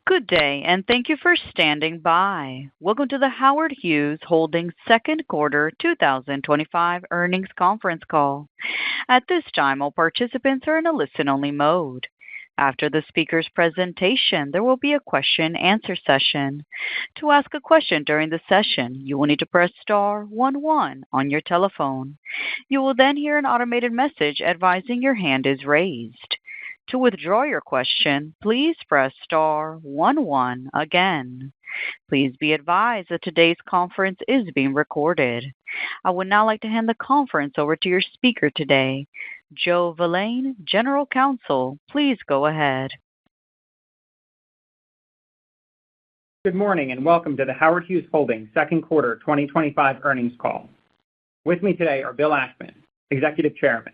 Good day, and thank you for standing by. Welcome to the Howard Hughes Holdings second quarter 2025 earnings conference call. At this time, all participants are in a listen-only mode. After the speaker's presentation, there will be a question-answer session. To ask a question during the session, you will need to press star 11 on your telephone. You will then hear an automated message advising your hand is raised. To withdraw your question, please press star 11 again. Please be advised that today's conference is being recorded. I would now like to hand the conference over to your speaker today, Joe Valane, General Counsel. Please go ahead. Good morning and welcome to the Howard Hughes Holdings second quarter 2025 earnings call. With me today are Bill Ackman, Executive Chairman,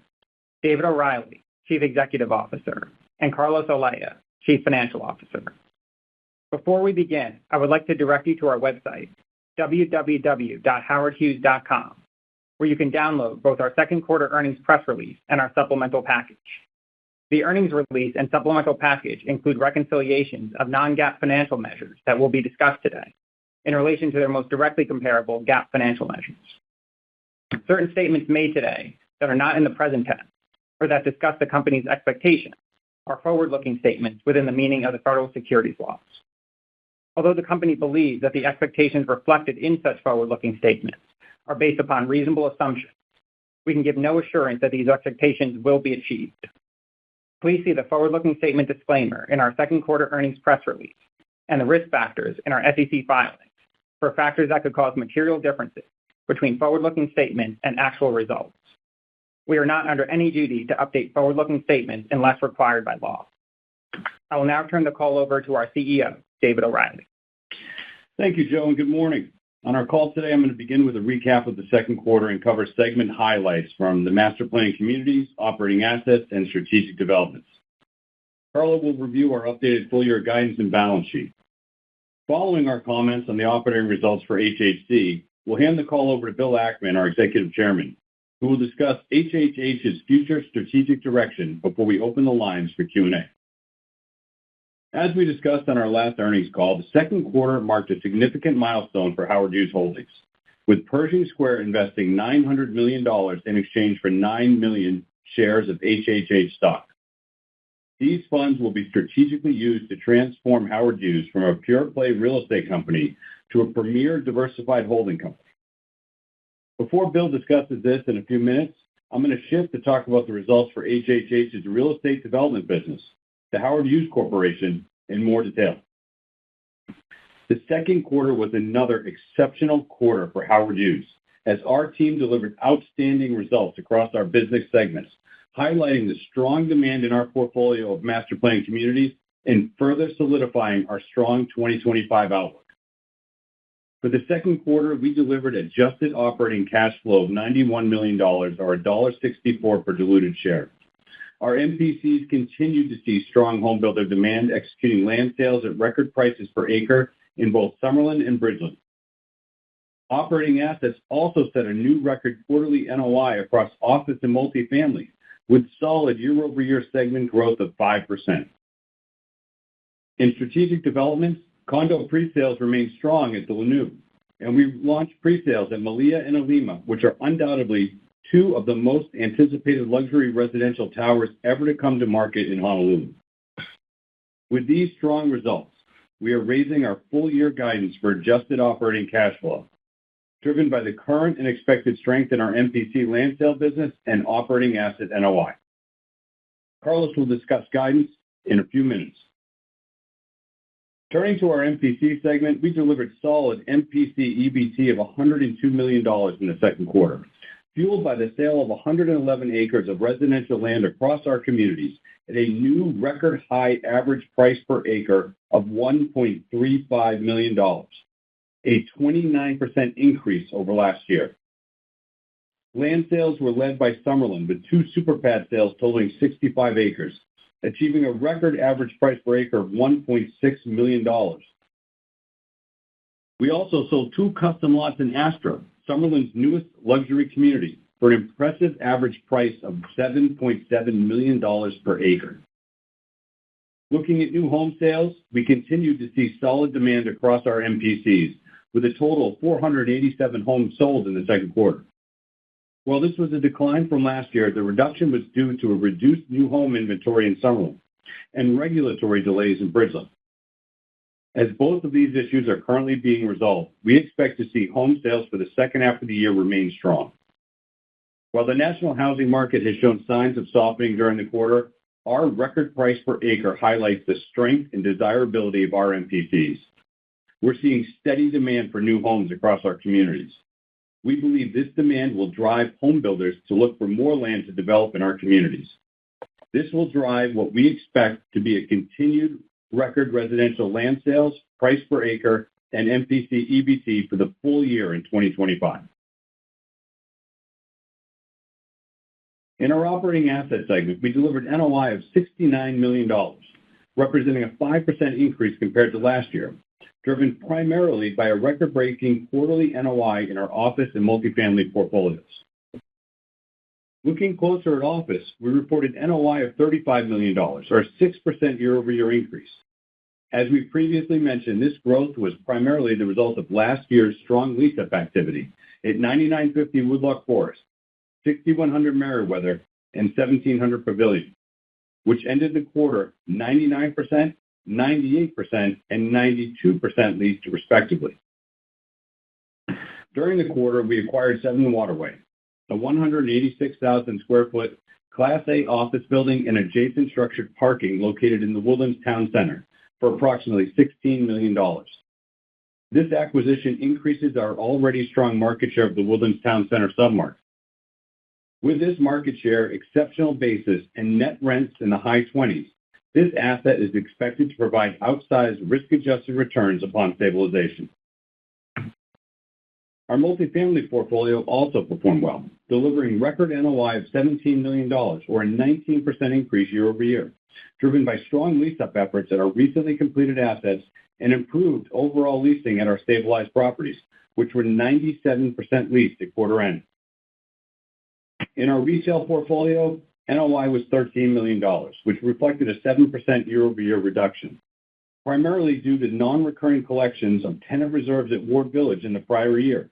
David O'Reilly, Chief Executive Officer, and Carlos Olea, Chief Financial Officer. Before we begin, I would like to direct you to our website, www.howardhughes.com, where you can download both our second quarter earnings press release and our supplemental package. The earnings release and supplemental package include reconciliations of non-GAAP financial measures that will be discussed today in relation to their most directly comparable GAAP financial measures. Certain statements made today that are not in the present tense or that discuss the company's expectations are forward-looking statements within the meaning of the federal securities laws. Although the company believes that the expectations reflected in such forward-looking statements are based upon reasonable assumptions, we can give no assurance that these expectations will be achieved. Please see the forward-looking statement disclaimer in our second quarter earnings press release and the risk factors in our SEC filings for factors that could cause material differences between forward-looking statements and actual results. We are not under any duty to update forward-looking statements unless required by law. I will now turn the call over to our CEO, David O'Reilly. Thank you, Joe, and good morning. On our call today, I'm going to begin with a recap of the second quarter and cover segment highlights from the master planning communities, operating assets, and strategic developments. Carlo will review our updated full-year guidance and balance sheet. Following our comments on the operating results for HHC, we'll hand the call over to Bill Ackman, our Executive Chairman, who will discuss HHH's future strategic direction before we open the lines for Q&A. As we discussed on our last earnings call, the second quarter marked a significant milestone for Howard Hughes Holdings, with Pershing Square investing $900 million in exchange for 9 million shares of HHH stock. These funds will be strategically used to transform Howard Hughes from a pure-play real estate company to a premier diversified holding company. Before Bill discusses this in a few minutes, I'm going to shift to talk about the results for HHH's real estate development business, the Howard Hughes Corporation, in more detail. The second quarter was another exceptional quarter for Howard Hughes, as our team delivered outstanding results across our business segments, highlighting the strong demand in our portfolio of master planning communities and further solidifying our strong 2025 outlook. For the second quarter, we delivered adjusted operating cash flow of $91 million, or $1.64 per diluted share. Our MPCs continued to see strong homebuilder demand, executing land sales at record prices per acre in both Summerlin and Bridgeland. Operating assets also set a new record quarterly NOI across office and multifamily, with solid year-over-year segment growth of 5%. In strategic developments, condo pre-sales remain strong at the Lanue, and we launched pre-sales at Malia and Alima, which are undoubtedly two of the most anticipated luxury residential towers ever to come to market in Honolulu. With these strong results, we are raising our full-year guidance for adjusted operating cash flow, driven by the current and expected strength in our MPC land sale business and operating asset NOI. Carlos will discuss guidance in a few minutes. Turning to our MPC segment, we delivered solid MPC EBT of $102 million in the second quarter, fueled by the sale of 111 acres of residential land across our communities at a new record high average price per acre of $1.35 million, a 29% increase over last year. Land sales were led by Summerlin, with 2 super pad sales totaling 65 acres, achieving a record average price per acre of $1.6 million. We also sold 2 custom lots in Astra, Summerlin's newest luxury community, for an impressive average price of $7.7 million per acre. Looking at new home sales, we continue to see solid demand across our MPCs, with a total of 487 homes sold in the second quarter. While this was a decline from last year, the reduction was due to a reduced new home inventory in Summerlin and regulatory delays in Bridgeland. As both of these issues are currently being resolved, we expect to see home sales for the second half of the year remain strong. While the national housing market has shown signs of softening during the quarter, our record price per acre highlights the strength and desirability of our MPCs. We're seeing steady demand for new homes across our communities. We believe this demand will drive home builders to look for more land to develop in our communities. This will drive what we expect to be a continued record residential land sales, price per acre, and MPC EBT for the full year in 2025. In our operating asset segment, we delivered NOI of $69 million, representing a 5% increase compared to last year, driven primarily by a record-breaking quarterly NOI in our office and multifamily portfolios. Looking closer at office, we reported NOI of $35 million, or a 6% year-over-year increase. As we previously mentioned, this growth was primarily the result of last year's strong lease-up activity at 9950 Woodloch Forest, 6100 Meriwether, and 1700 Pavilion, which ended the quarter 99%, 98%, and 92% leased respectively. During the quarter, we acquired 7 Waterway, a 186,000 square foot Class A office building and adjacent structured parking located in the Woodlands Town Center for approximately $16 million. This acquisition increases our already strong market share of the Woodlands Town Center submarket. With this market share, exceptional basis, and net rents in the high 20s, this asset is expected to provide outsized risk-adjusted returns upon stabilization. Our multifamily portfolio also performed well, delivering record NOI of $17 million, or a 19% increase year-over-year, driven by strong lease-up efforts at our recently completed assets and improved overall leasing at our stabilized properties, which were 97% leased at quarter end. In our retail portfolio, NOI was $13 million, which reflected a 7% year-over-year reduction, primarily due to non-recurring collections of tenant reserves at Ward Village in the prior year.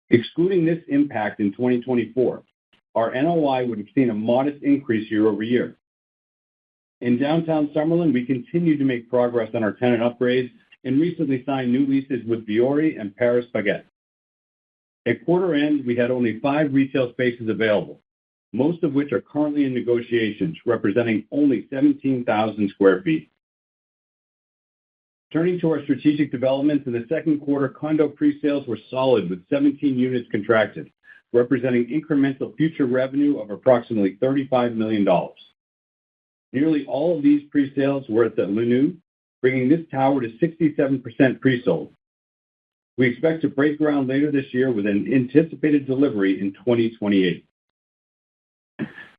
Excluding this impact in 2024, our NOI would have seen a modest increase year-over-year. In downtown Summerlin, we continue to make progress on our tenant upgrades and recently signed new leases with Viore and Paris Baguette. At quarter end, we had only 5 retail spaces available, most of which are currently in negotiations, representing only 17,000 square feet. Turning to our strategic developments, in the second quarter, condo pre-sales were solid with 17 units contracted, representing incremental future revenue of approximately $35 million. Nearly all of these pre-sales were at the Lanou, bringing this tower to 67% pre-sold. We expect to break ground later this year with an anticipated delivery in 2028.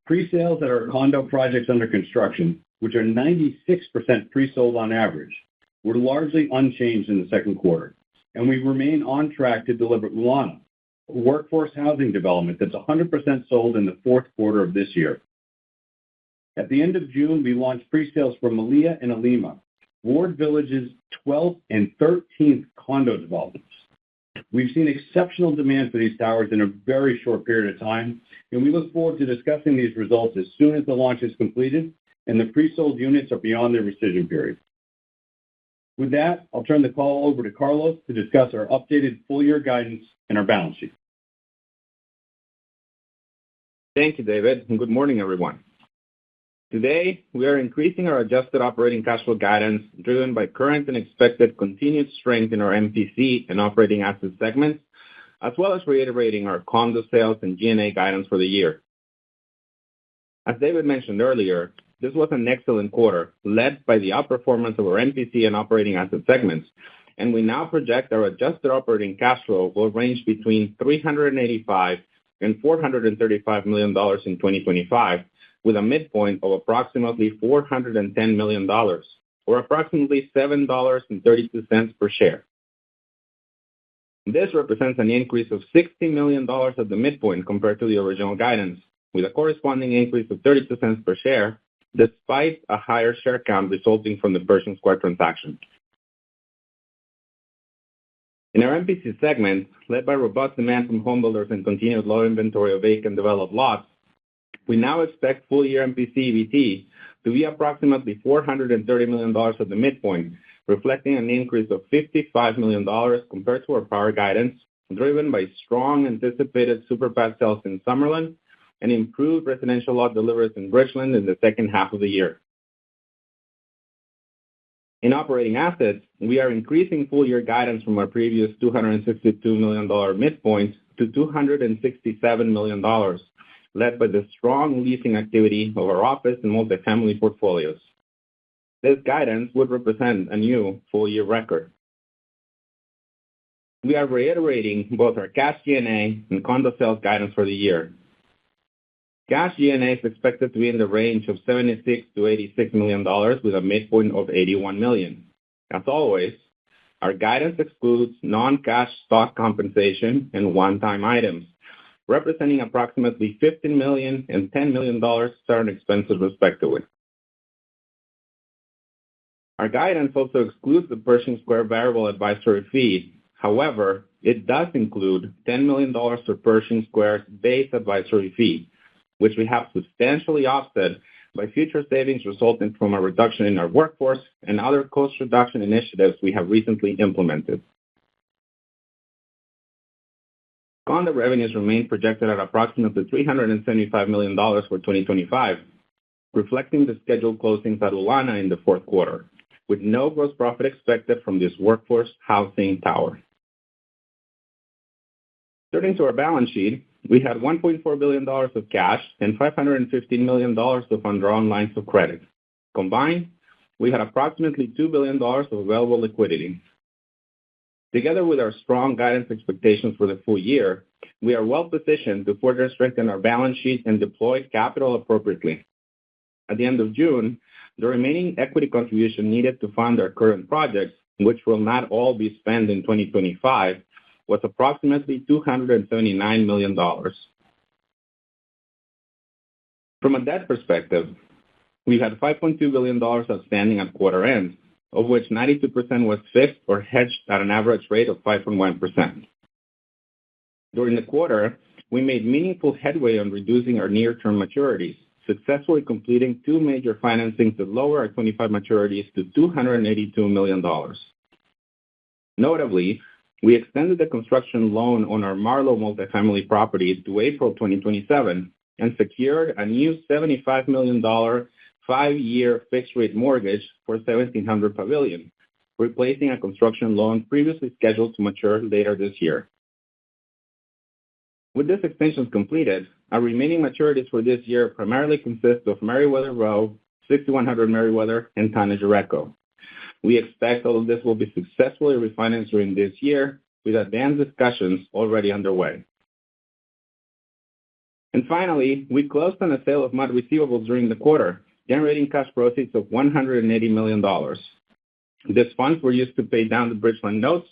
Pre-sales at our condo projects under construction, which are 96% pre-sold on average, were largely unchanged in the second quarter, and we remain on track to deliver Ulana, a workforce housing development that's 100% sold in the fourth quarter of this year. At the end of June, we launched pre-sales for Malia and Alima, Ward Village's 12th and 13th condo developments. We've seen exceptional demand for these towers in a very short period of time, and we look forward to discussing these results as soon as the launch is completed and the pre-sold units are beyond their rescission period. With that, I'll turn the call over to Carlos to discuss our updated full-year guidance and our balance sheet. Thank you, David, and good morning, everyone. Today, we are increasing our adjusted operating cash flow guidance driven by current and expected continued strength in our MPC and operating asset segments, as well as reiterating our condo sales and G&A guidance for the year. As David mentioned earlier, this was an excellent quarter, led by the outperformance of our MPC and operating asset segments, and we now project our adjusted operating cash flow will range between $385 and $435 million in 2025, with a midpoint of approximately $410 million, or approximately $7.32 per share. This represents an increase of $60 million at the midpoint compared to the original guidance, with a corresponding increase of 32 cents per share, despite a higher share count resulting from the Pershing Square transaction. In our MPC segment, led by robust demand from homebuilders and continued low inventory of vacant developed lots, we now expect full-year MPC EBT to be approximately $430 million at the midpoint, reflecting an increase of $55 million compared to our prior guidance, driven by strong anticipated super pad sales in Summerlin and improved residential lot deliveries in Bridgeland in the second half of the year. In operating assets, we are increasing full-year guidance from our previous $262 million midpoint to $267 million, led by the strong leasing activity of our office and multifamily portfolios. This guidance would represent a new full-year record. We are reiterating both our cash G&A and condo sales guidance for the year. Cash G&A is expected to be in the range of $76 to $86 million with a midpoint of $81 million. As always, our guidance excludes non-cash stock compensation and one-time items, representing approximately $15 million and $10 million certain expenses respectively. Our guidance also excludes the Pershing Square variable advisory fee. However, it does include $10 million for Pershing Square's base advisory fee, which we have substantially offset by future savings resulting from a reduction in our workforce and other cost reduction initiatives we have recently implemented. Condo revenues remain projected at approximately $375 million for 2025, reflecting the scheduled closings at Ulana in the fourth quarter, with no gross profit expected from this workforce housing tower. Turning to our balance sheet, we had $1.4 billion of cash and $515 million of undrawn lines of credit. Combined, we had approximately $2 billion of available liquidity. Together with our strong guidance expectations for the full year, we are well positioned to further strengthen our balance sheet and deploy capital appropriately. At the end of June, the remaining equity contribution needed to fund our current projects, which will not all be spent in 2025, was approximately $279 million. From a debt perspective, we had $5.2 billion outstanding at quarter end, of which 92% was fixed or hedged at an average rate of 5.1%. During the quarter, we made meaningful headway on reducing our near-term maturities, successfully completing two major financings to lower our 25 maturities to $282 million. Notably, we extended the construction loan on our Marlow multifamily property to April 2027 and secured a new $75 million 5-year fixed-rate mortgage for 1700 Pavilion, replacing a construction loan previously scheduled to mature later this year. With this extension completed, our remaining maturities for this year primarily consist of Meriwether Row, 6100 Meriwether, and Tanager Echo. We expect all of this will be successfully refinanced during this year, with advanced discussions already underway. And finally, we closed on a sale of MUD receivables during the quarter, generating cash proceeds of $180 million. These funds were used to pay down the Bridgeland notes,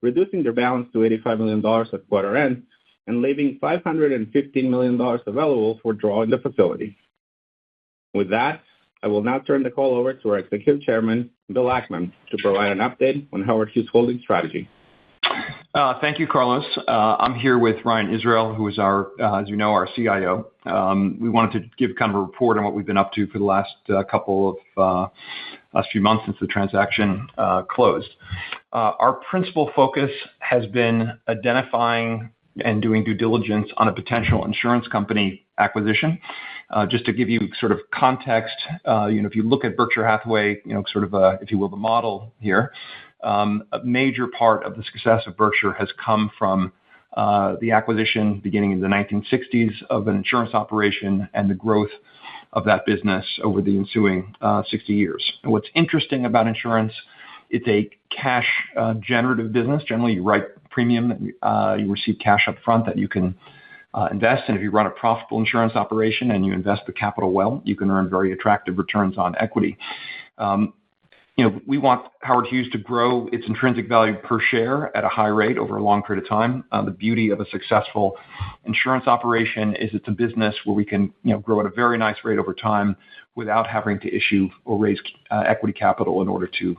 reducing their balance to $85 million at quarter end, and leaving $515 million available for draw in the facility. With that, I will now turn the call over to our Executive Chairman, Bill Ackman, to provide an update on Howard Hughes Holdings strategy. Thank you, Carlos. I'm here with Ryan Israel, who is as you know, our CIO. We wanted to give kind of a report on what we've been up to for the last few months since the transaction closed. Our principal focus has been identifying and doing due diligence on a potential insurance company acquisition. Just to give you sort of context, if you look at Berkshire Hathaway, sort of if you will, the model here, a major part of the success of Berkshire has come from the acquisition beginning in the 1960s of an insurance operation and the growth of that business over the ensuing 60 years. And what's interesting about insurance, it's a cash generative business. Generally, you write premium, you receive cash up front that you can invest. And if you run a profitable insurance operation and you invest the capital well, you can earn very attractive returns on equity. We want Howard Hughes to grow its intrinsic value per share at a high rate over a long period of time. The beauty of a successful insurance operation is it's a business where we can grow at a very nice rate over time without having to issue or raise equity capital in order to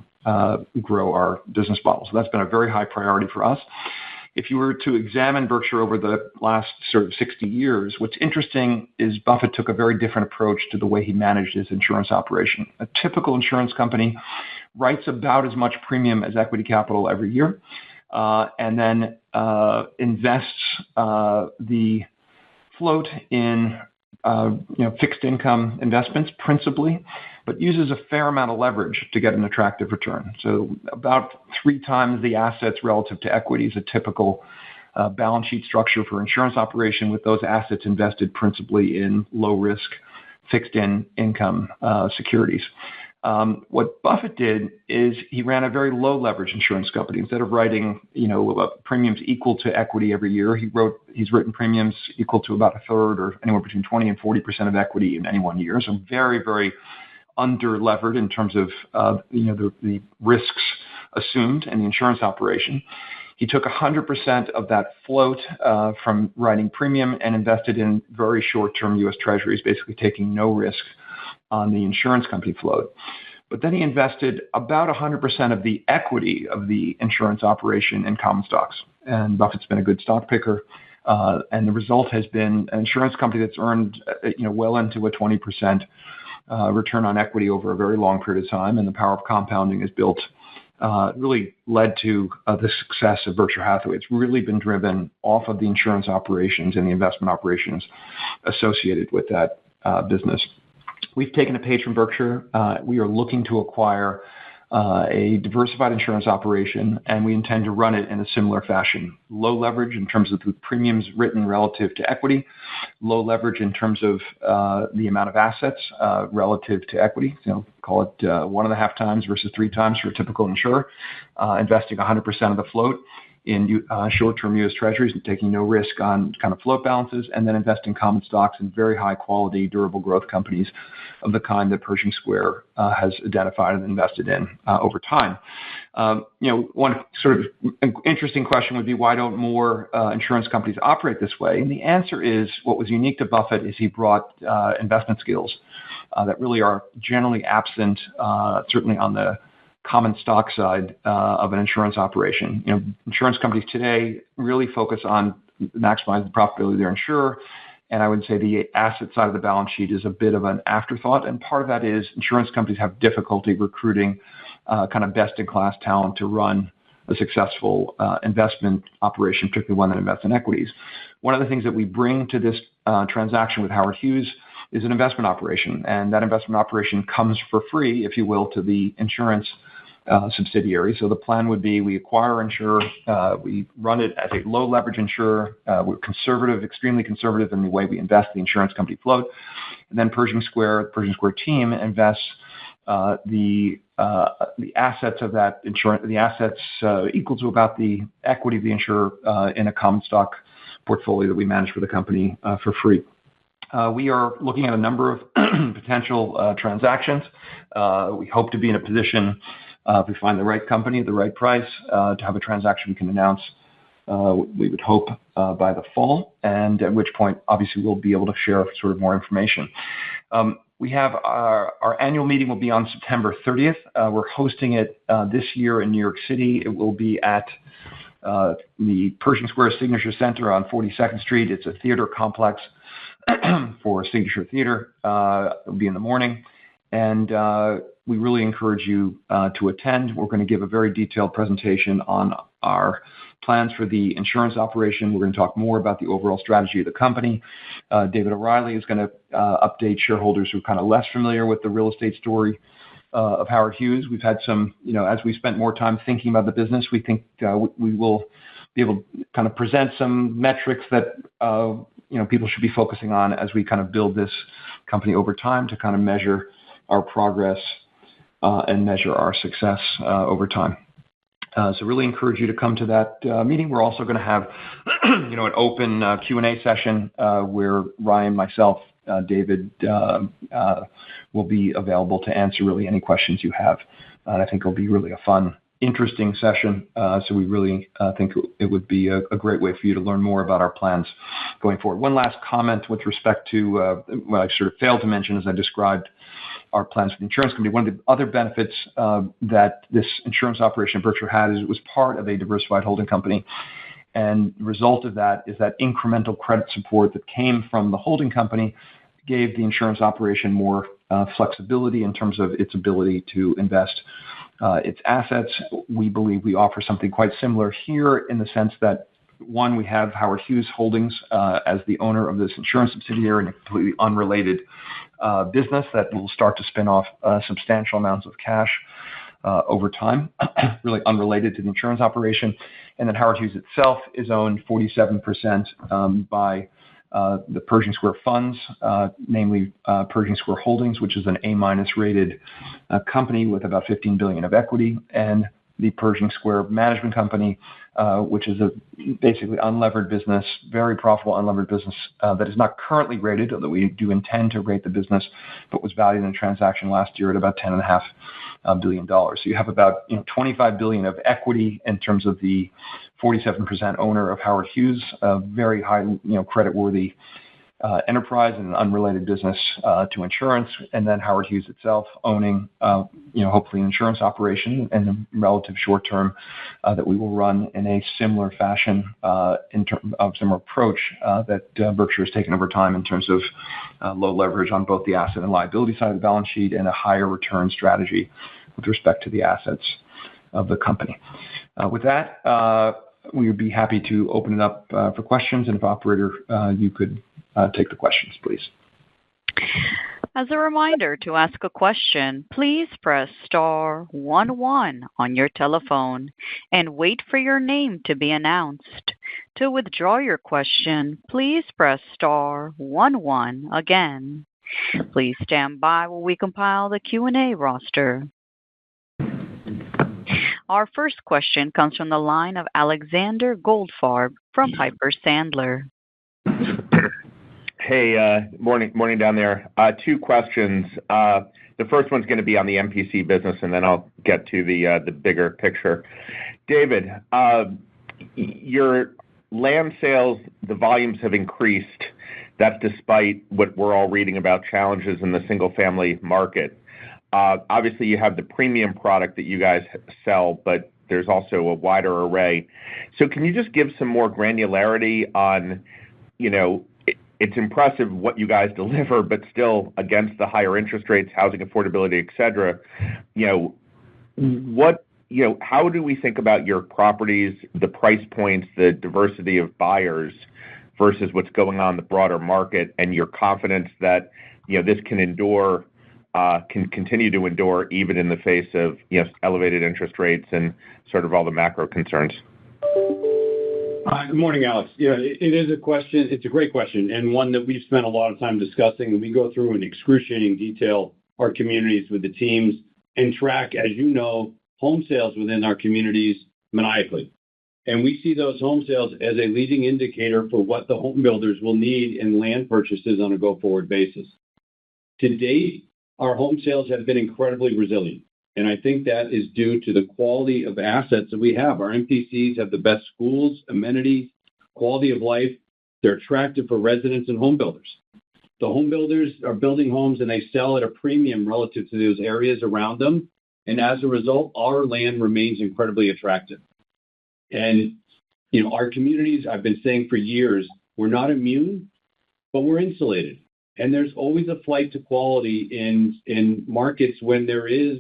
grow our business model. So that's been a very high priority for us. If you were to examine Berkshire over the last sort of 60 years, what's interesting is Buffett took a very different approach to the way he managed his insurance operation. A typical insurance company writes about as much premium as equity capital every year, and then invests the float in fixed income investments principally, but uses a fair amount of leverage to get an attractive return. So about 3 times the assets relative to equity is a typical balance sheet structure for insurance operation, with those assets invested principally in low risk fixed income securities. What Buffett did is he ran a very low leverage insurance company. Instead of writing premiums equal to equity every year, he's written premiums equal to about a third or anywhere between 20 and 40% of equity in any one year. So very, very under levered in terms of the risks assumed in the insurance operation. He took 100% of that float from writing premium and invested in very short-term U.S. Treasuries, basically taking no risk on the insurance company float. But then he invested about 100% of the equity of the insurance operation in common stocks. And Buffett's been a good stock picker. And the result has been an insurance company that's earned well into a 20% return on equity over a very long period of time. And the power of compounding is built, really led to the success of Berkshire Hathaway. It's really been driven off of the insurance operations and the investment operations associated with that business. We've taken a page from Berkshire. We are looking to acquire a diversified insurance operation, and we intend to run it in a similar fashion. Low leverage in terms of the premiums written relative to equity, low leverage in terms of the amount of assets relative to equity, call it 1.5 times versus 3 times for a typical insurer, investing 100% of the float in short-term U.S. Treasuries and taking no risk on kind of float balances, and then invest in common stocks in very high-quality, durable growth companies of the kind that Pershing Square has identified and invested in over time. One sort of interesting question would be, why don't more insurance companies operate this way? And the answer is, what was unique to Buffett is he brought investment skills that really are generally absent, certainly on the common stock side of an insurance operation. Insurance companies today really focus on maximizing the profitability of their insurer, and I would say the asset side of the balance sheet is a bit of an afterthought. And part of that is insurance companies have difficulty recruiting kind of best-in-class talent to run a successful investment operation, particularly one that invests in equities. One of the things that we bring to this transaction with Howard Hughes is an investment operation, and that investment operation comes for free, if you will, to the insurance subsidiary. So the plan would be we acquire an insurer, we run it as a low leverage insurer, we're conservative, extremely conservative in the way we invest the insurance company float, and then Pershing Square team invests the assets of that insurance, the assets equal to about the equity of the insurer in a common stock portfolio that we manage for the company for free. We are looking at a number of potential transactions. We hope to be in a position, if we find the right company at the right price, to have a transaction we can announce, we would hope, by the fall, and at which point, obviously, we'll be able to share sort of more information. We have our annual meeting will be on September 30th. We're hosting it this year in New York City. It will be at the Pershing Square Signature Center on 42nd Street. It's a theater complex for Signature Theater. It'll be in the morning, and we really encourage you to attend. We're going to give a very detailed presentation on our plans for the insurance operation. We're going to talk more about the overall strategy of the company. David O'Reilly is going to update shareholders who are kind of less familiar with the real estate story of Howard Hughes. We've had some, as we spent more time thinking about the business, we think we will be able to kind of present some metrics that people should be focusing on as we kind of build this company over time to kind of measure our progress and measure our success over time. So really encourage you to come to that meeting. We're also going to have an open Q&A session where Ryan, myself, David will be available to answer really any questions you have And I think it'll be really a fun, interesting session. So we really think it would be a great way for you to learn more about our plans going forward. One last comment with respect to what I sort of failed to mention as I described our plans for the insurance company. One of the other benefits that this insurance operation at Berkshire had is it was part of a diversified holding company. And the result of that is that incremental credit support that came from the holding company gave the insurance operation more flexibility in terms of its ability to invest its assets. We believe we offer something quite similar here in the sense that, one, we have Howard Hughes Holdings as the owner of this insurance subsidiary in a completely unrelated business that will start to spin off substantial amounts of cash over time, really unrelated to the insurance operation. And then Howard Hughes itself is owned 47% by the Pershing Square funds, namely Pershing Square Holdings, which is an A- rated company with about $15 billion of equity, and the Pershing Square Management Company, which is a basically unlevered business, very profitable unlevered business that is not currently rated, although we do intend to rate the business, but was valued in a transaction last year at about $10.5 billion. So you have about $25 billion of equity in terms of the 47% owner of Howard Hughes, a very high creditworthy enterprise and an unrelated business to insurance, and then Howard Hughes itself owning, hopefully an insurance operation in the relative short term that we will run in a similar fashion in terms of similar approach that Berkshire has taken over time in terms of low leverage on both the asset and liability side of the balance sheet and a higher return strategy with respect to the assets of the company. With that, we would be happy to open it up for questions, and if operator, you could take the questions, please. As a reminder, to ask a question, please press star 11 on your telephone and wait for your name to be announced. To withdraw your question, please press star 11 again. Please stand by while we compile the Q&A roster. Our first question comes from the line of Alexander Goldfarb from Piper Sandler. Hey, morning down there. Two questions. The first one's going to be on the MPC business, and then I'll get to the bigger picture. David, your land sales, the volumes have increased. That's despite what we're all reading about challenges in the single-family market. Obviously, you have the premium product that you guys sell, but there's also a wider array. So can you just give some more granularity on, it's impressive what you guys deliver, but still against the higher interest rates, housing affordability, et cetera, how do we think about your properties, the price points, the diversity of buyers versus what's going on in the broader market, and your confidence that, this can endure, can continue to endure even in the face of, elevated interest rates and sort of all the macro concerns? Good morning, Alex. Yeah, it is a question. It's a great question, and one that we've spent a lot of time discussing. And we go through in excruciating detail our communities with the teams and track, as you know, home sales within our communities maniacally. And we see those home sales as a leading indicator for what the home builders will need in land purchases on a go-forward basis. To date, our home sales have been incredibly resilient. And I think that is due to the quality of assets that we have. Our MPCs have the best schools, amenities, quality of life. They're attractive for residents and home builders. The home builders are building homes and they sell at a premium relative to those areas around them. And as a result, our land remains incredibly attractive. And, our communities, I've been saying for years, we're not immune, but we're insulated. And there's always a flight to quality in markets when there is,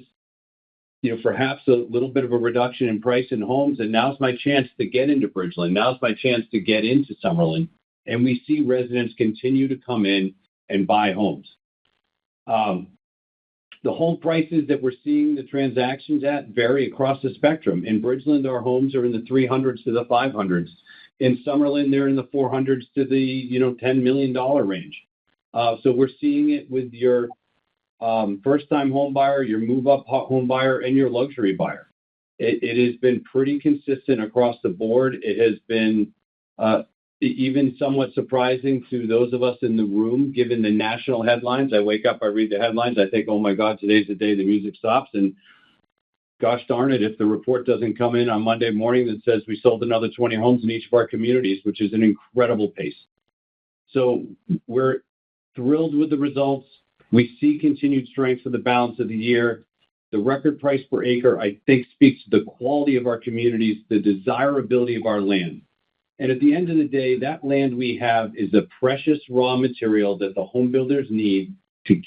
perhaps a little bit of a reduction in price in homes. And now's my chance to get into Bridgeland. Now's my chance to get into Summerlin. And we see residents continue to come in and buy homes. The home prices that we're seeing the transactions at vary across the spectrum. In Bridgeland, our homes are in the 300s to the 500s. In Summerlin, they're in the 400s to the, $10 million range. So we're seeing it with your first-time home buyer, your move-up home buyer, and your luxury buyer. It has been pretty consistent across the board. It has been even somewhat surprising to those of us in the room, given the national headlines. I wake up, I read the headlines, I think, oh my God, today's the day the music stops. And gosh darn it, if the report doesn't come in on Monday morning that says we sold another 20 homes in each of our communities, which is an incredible pace. So we're thrilled with the results. We see continued strength for the balance of the year. The record price per acre, I think, speaks to the quality of our communities, the desirability of our land. And at the end of the day, that land we have is a precious raw material that the home builders need to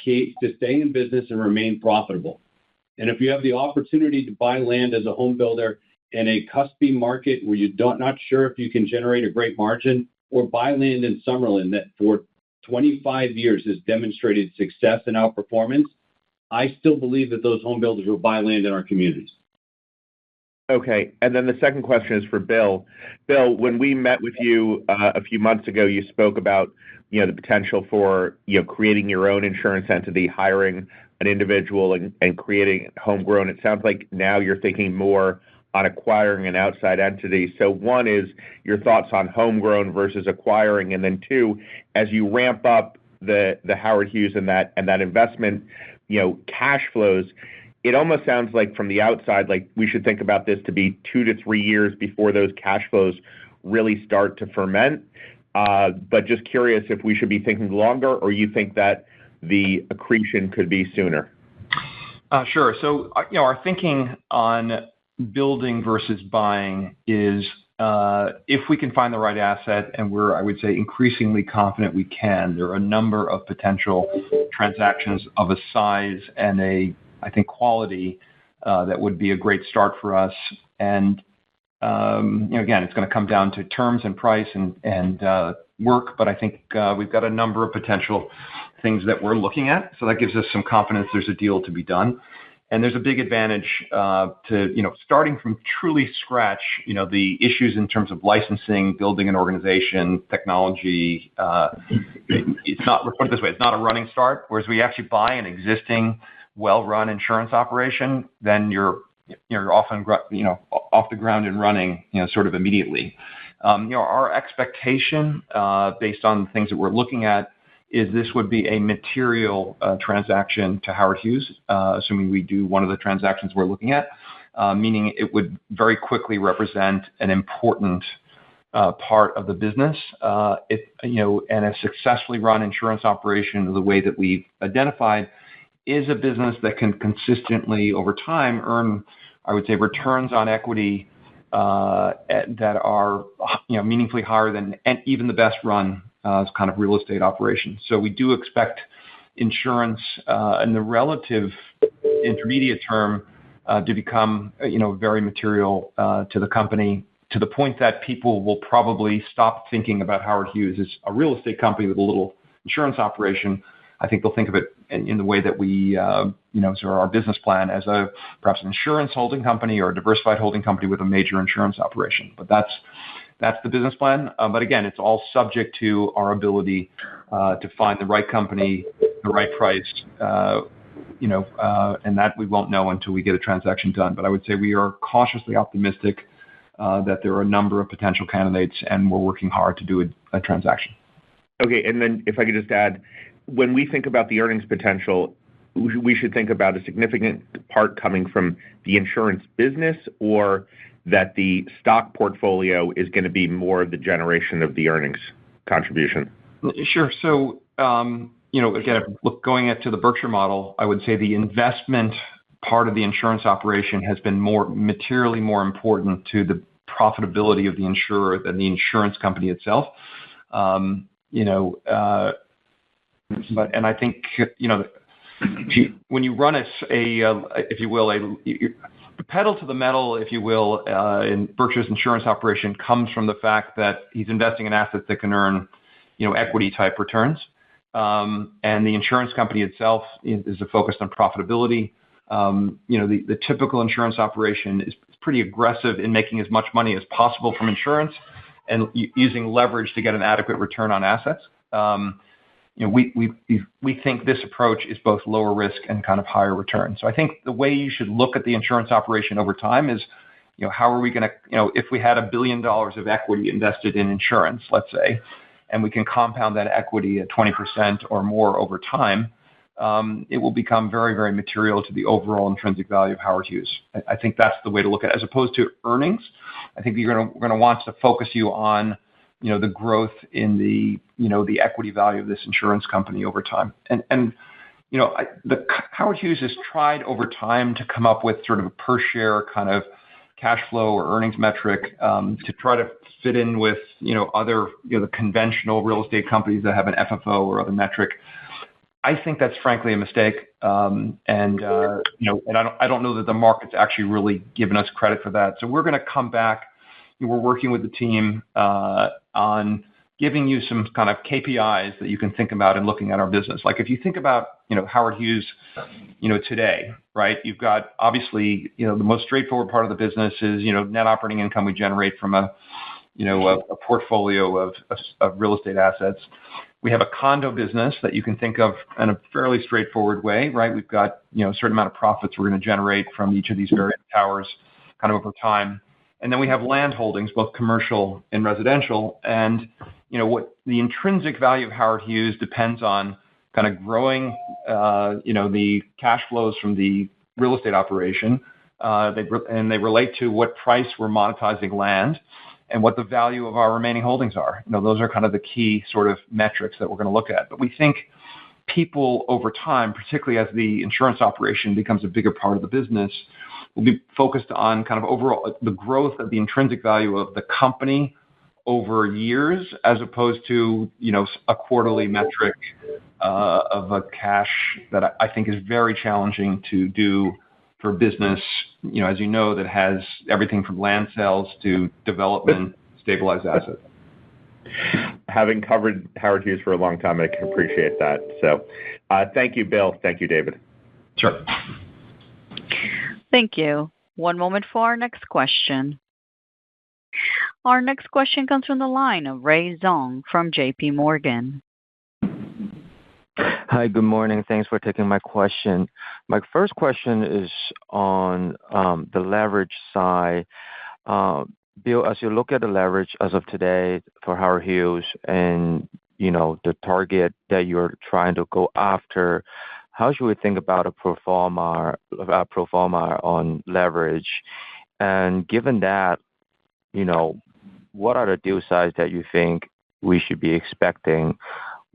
stay in business and remain profitable. And if you have the opportunity to buy land as a home builder in a cuspy market where you're not sure if you can generate a great margin, or buy land in Summerlin that for 25 years has demonstrated success and outperformance, I still believe that those home builders will buy land in our communities. Okay. And then the second question is for Bill. Bill, when we met with you a few months ago, you spoke about, the potential for, creating your own insurance entity, hiring an individual and creating homegrown. It sounds like now you're thinking more on acquiring an outside entity. So one is your thoughts on homegrown versus acquiring. And then two, as you ramp up the Howard Hughes and that investment, cash flows, it almost sounds like from the outside, like we should think about this to be 2 to 3 years before those cash flows really start to ferment. But just curious if we should be thinking longer, or you think that the accretion could be sooner. Sure. So, our thinking on building versus buying is if we can find the right asset, and we're, I would say, increasingly confident we can, there are a number of potential transactions of a size and I think, quality that would be a great start for us. And, again, it's going to come down to terms and price and work, but I think we've got a number of potential things that we're looking at. So that gives us some confidence there's a deal to be done. And there's a big advantage to, starting from truly scratch, the issues in terms of licensing, building an organization, technology. It's not, put it this way, it's not a running start. Whereas we actually buy an existing, well-run insurance operation, then you're often, off the ground and running, sort of immediately. Our expectation, based on the things that we're looking at, is this would be a material transaction to Howard Hughes, assuming we do one of the transactions we're looking at, meaning it would very quickly represent an important part of the business. And a successfully run insurance operation, the way that we've identified, is a business that can consistently, over time, earn, I would say, returns on equity that are meaningfully higher than even the best run kind of real estate operation. So we do expect insurance in the relative intermediate term to become very material to the company, to the point that people will probably stop thinking about Howard Hughes as a real estate company with a little insurance operation. I think they'll think of it in the way that we, sort of our business plan as perhaps an insurance holding company or a diversified holding company with a major insurance operation. But that's the business plan. But again, it's all subject to our ability to find the right company, the right price, and that we won't know until we get a transaction done. But I would say we are cautiously optimistic that there are a number of potential candidates, and we're working hard to do a transaction. Okay, and then if I could just add, when we think about the earnings potential, we should think about a significant part coming from the insurance business, or that the stock portfolio is going to be more of the generation of the earnings contribution? Sure. So, again, going into the Berkshire model, I would say the investment part of the insurance operation has been materially more important to the profitability of the insurer than the insurance company itself. And I think, when you run if you will, the pedal to the metal, if you will, in Berkshire's insurance operation comes from the fact that he's investing in assets that can earn, equity type returns. And the insurance company itself is focused on profitability. The typical insurance operation is pretty aggressive in making as much money as possible from insurance and using leverage to get an adequate return on assets. We think this approach is both lower risk and kind of higher return. So I think the way you should look at the insurance operation over time is, how are we going to, if we had $1 billion of equity invested in insurance, let's say, and we can compound that equity at 20% or more over time, it will become very, very material to the overall intrinsic value of Howard Hughes. I think that's the way to look at it, as opposed to earnings. I think we're going to want to focus you on, the growth in the equity value of this insurance company over time. The Howard Hughes has tried over time to come up with sort of a per share kind of cash flow or earnings metric to try to fit in with other the conventional real estate companies that have an FFO or other metric. I think that's frankly a mistake, and I don't know that the market's actually really given us credit for that. So we're going to come back. We're working with the team on giving you some kind of KPIs that you can think about in looking at our business. Like if you think about Howard Hughes, today, right? You've got obviously the most straightforward part of the business is net operating income we generate from a portfolio of real estate assets. We have a condo business that you can think of in a fairly straightforward way, right? We've got a certain amount of profits we're going to generate from each of these various towers kind of over time. And then we have land holdings, both commercial and residential. And, what the intrinsic value of Howard Hughes depends on kind of growing, the cash flows from the real estate operation. They relate to what price we're monetizing land and what the value of our remaining holdings are. Those are kind of the key sort of metrics that we're going to look at. But we think people over time, particularly as the insurance operation becomes a bigger part of the business, will be focused on kind of overall the growth of the intrinsic value of the company over years, as opposed to a quarterly metric of a cash that I think is very challenging to do for business. As that has everything from land sales to development, stabilized assets. Having covered Howard Hughes for a long time, I can appreciate that. So, thank you, Bill. Thank you, David. Sure. Thank you. One moment for our next question. Our next question comes from the line of Ray Zong from JP Morgan. Hi, good morning. Thanks for taking my question. My first question is on the leverage side. Bill, as you look at the leverage as of today for Howard Hughes and, the target that you're trying to go after, how should we think about a pro forma on leverage? And given that, what are the deal size that you think we should be expecting?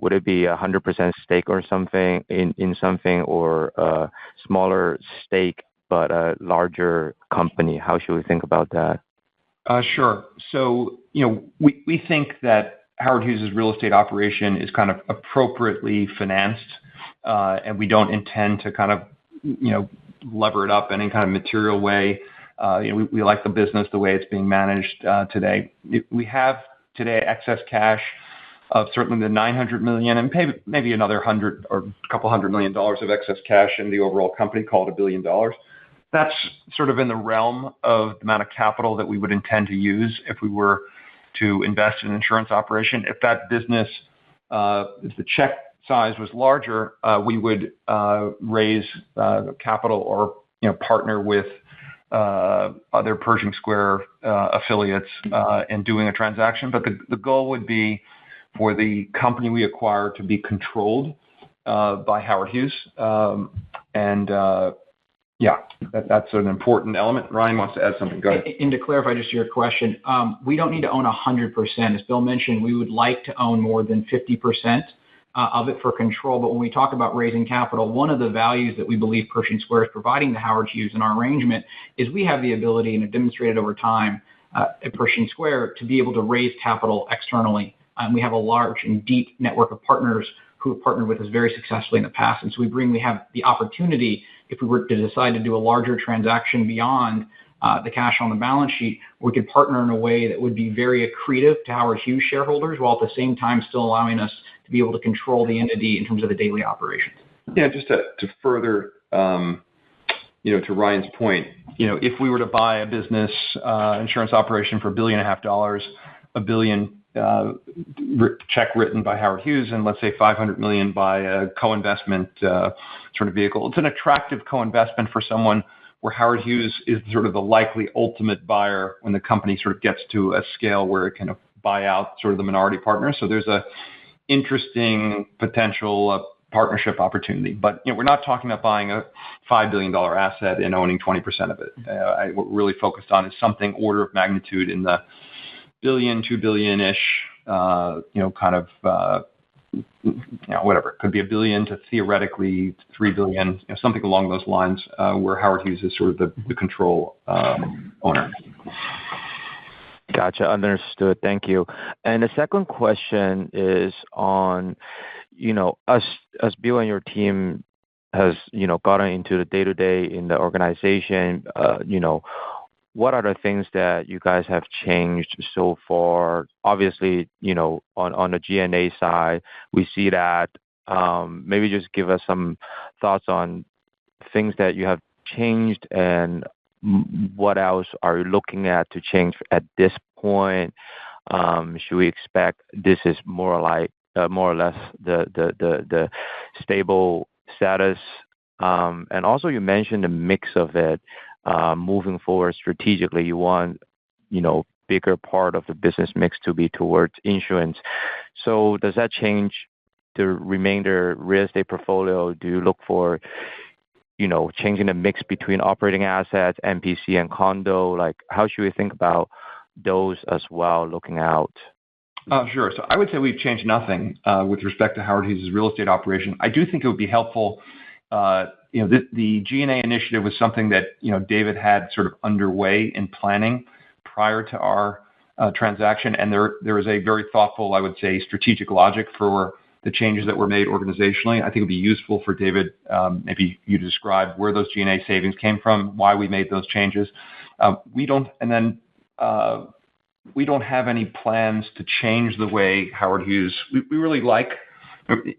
Would it be 100% stake or something in something, or a smaller stake but a larger company? How should we think about that? Sure. So, we think that Howard Hughes' real estate operation is kind of appropriately financed, and we don't intend to kind of, lever it up in any kind of material way. We like the business the way it's being managed today. We have today excess cash of certainly the $900 million and maybe another $100 or a couple $100 million of excess cash in the overall company, called $1 billion. That's sort of in the realm of the amount of capital that we would intend to use if we were to invest in an insurance operation. If that business, if the check size was larger, we would raise capital or partner with other Pershing Square affiliates in doing a transaction. But the goal would be for the company we acquire to be controlled by Howard Hughes. That's an important element. Ryan wants to add something. Go ahead. And to clarify just your question, we don't need to own 100%. As Bill mentioned, we would like to own more than 50% of it for control. But when we talk about raising capital, one of the values that we believe Pershing Square is providing to Howard Hughes in our arrangement is we have the ability, and have demonstrated over time at Pershing Square, to be able to raise capital externally. We have a large and deep network of partners who have partnered with us very successfully in the past. And so we have the opportunity, if we were to decide to do a larger transaction beyond the cash on the balance sheet, we could partner in a way that would be very accretive to Howard Hughes shareholders, while at the same time still allowing us to be able to control the entity in terms of the daily operations. Yeah, just to further, to Ryan's point, if we were to buy a business insurance operation for $1.5 billion, $1 billion check written by Howard Hughes, and let's say $500 million by a co-investment sort of vehicle, it's an attractive co-investment for someone where Howard Hughes is sort of the likely ultimate buyer when the company sort of gets to a scale where it can buy out sort of the minority partner. So there's a interesting potential partnership opportunity. But we're not talking about buying a $5 billion asset and owning 20% of it. What we're really focused on is something order of magnitude in the billion, $2 billion-ish, whatever. It could be $1 billion to theoretically $3 billion, something along those lines, where Howard Hughes is sort of the control owner. Gotcha. Understood. Thank you. And the second question is on, as Bill and your team has, gotten into the day-to-day in the organization, what are the things that you guys have changed so far? Obviously, on the G&A side, we see that. Maybe just give us some thoughts on things that you have changed and what else are you looking at to change at this point? Should we expect this is more or less the stable status? And also you mentioned the mix of it moving forward strategically. You want, bigger part of the business mix to be towards insurance. So does that change the remainder real estate portfolio? Do you look for changing the mix between operating assets, MPC and condo? Like, how should we think about those as well, looking out? Sure. So I would say we've changed nothing with respect to Howard Hughes' real estate operation. I do think it would be helpful. The G&A initiative was something that David had sort of underway in planning prior to our transaction, and there was a very thoughtful, I would say, strategic logic for the changes that were made organizationally. I think it would be useful for David, maybe you to describe where those G&A savings came from, why we made those changes. We don't have any plans to change the way Howard Hughes. We really like.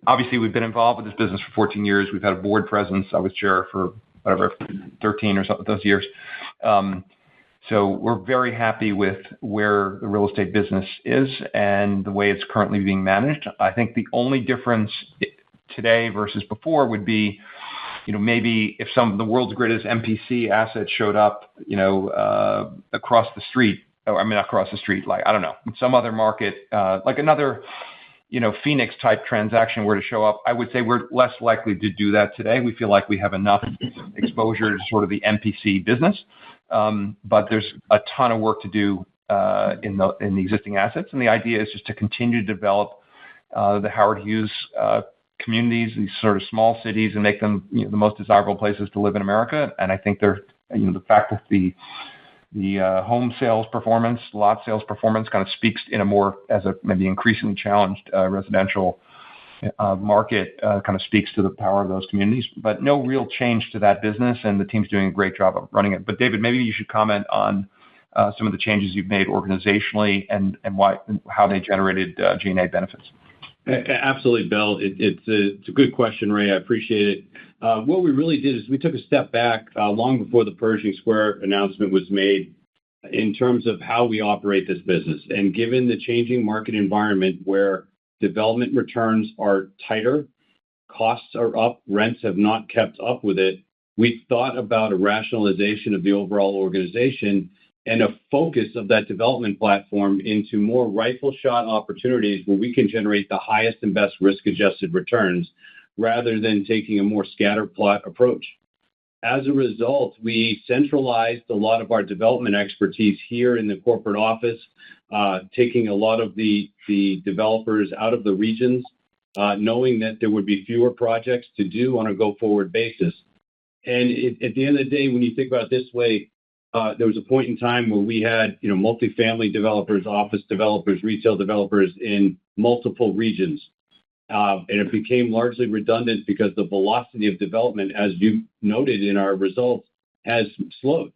Obviously, we've been involved with this business for 14 years. We've had a board presence. I was chair for 13 or so of those years. So we're very happy with where the real estate business is and the way it's currently being managed. I think the only difference today versus before would be, maybe if some of the world's greatest MPC assets showed up, across the street. Not across the street, like, I don't know, in some other market, like another, Phoenix type transaction were to show up. I would say we're less likely to do that today. We feel like we have enough exposure to sort of the MPC business. But there's a ton of work to do in the existing assets. And the idea is just to continue to develop the Howard Hughes communities, these sort of small cities, and make them the most desirable places to live in America. And I think they're, the fact that the home sales performance, lot sales performance kind of speaks in a more, as a maybe increasingly challenged residential market, kind of speaks to the power of those communities. But no real change to that business, and the team's doing a great job of running it. But David, maybe you should comment on some of the changes you've made organizationally and how they generated G&A benefits. Absolutely, Bill. It's a good question, Ray. I appreciate it. What we really did is we took a step back long before the Pershing Square announcement was made in terms of how we operate this business. And given the changing market environment where development returns are tighter, costs are up, rents have not kept up with it, we thought about a rationalization of the overall organization and a focus of that development platform into more rifle shot opportunities where we can generate the highest and best risk-adjusted returns rather than taking a more scatter plot approach. As a result, we centralized a lot of our development expertise here in the corporate office, taking a lot of the developers out of the regions, knowing that there would be fewer projects to do on a go-forward basis. And at the end of the day, when you think about it this way, there was a point in time where we had, multifamily developers, office developers, retail developers in multiple regions. And it became largely redundant because the velocity of development, as you noted in our results, has slowed.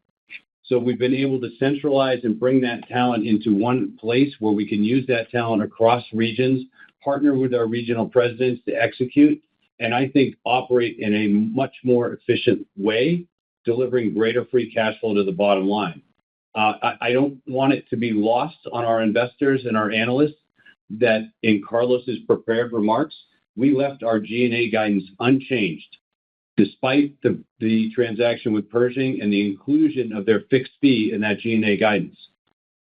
So we've been able to centralize and bring that talent into one place where we can use that talent across regions, partner with our regional presidents to execute, and I think operate in a much more efficient way, delivering greater free cash flow to the bottom line. I don't want it to be lost on our investors and our analysts that in Carlos's prepared remarks, we left our G&A guidance unchanged, despite the transaction with Pershing and the inclusion of their fixed fee in that G&A guidance.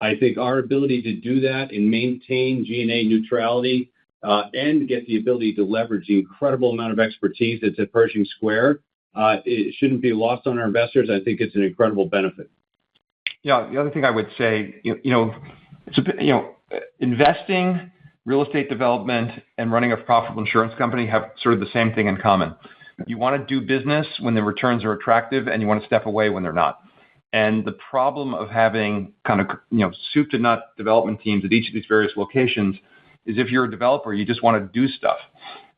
I think our ability to do that and maintain G&A neutrality and get the ability to leverage the incredible amount of expertise that's at Pershing Square, it shouldn't be lost on our investors. I think it's an incredible benefit. Yeah, the other thing I would say, it's investing, real estate development, and running a profitable insurance company have sort of the same thing in common. You want to do business when the returns are attractive, and you want to step away when they're not. And the problem of having kind of soup to nut development teams at each of these various locations is if you're a developer, you just want to do stuff.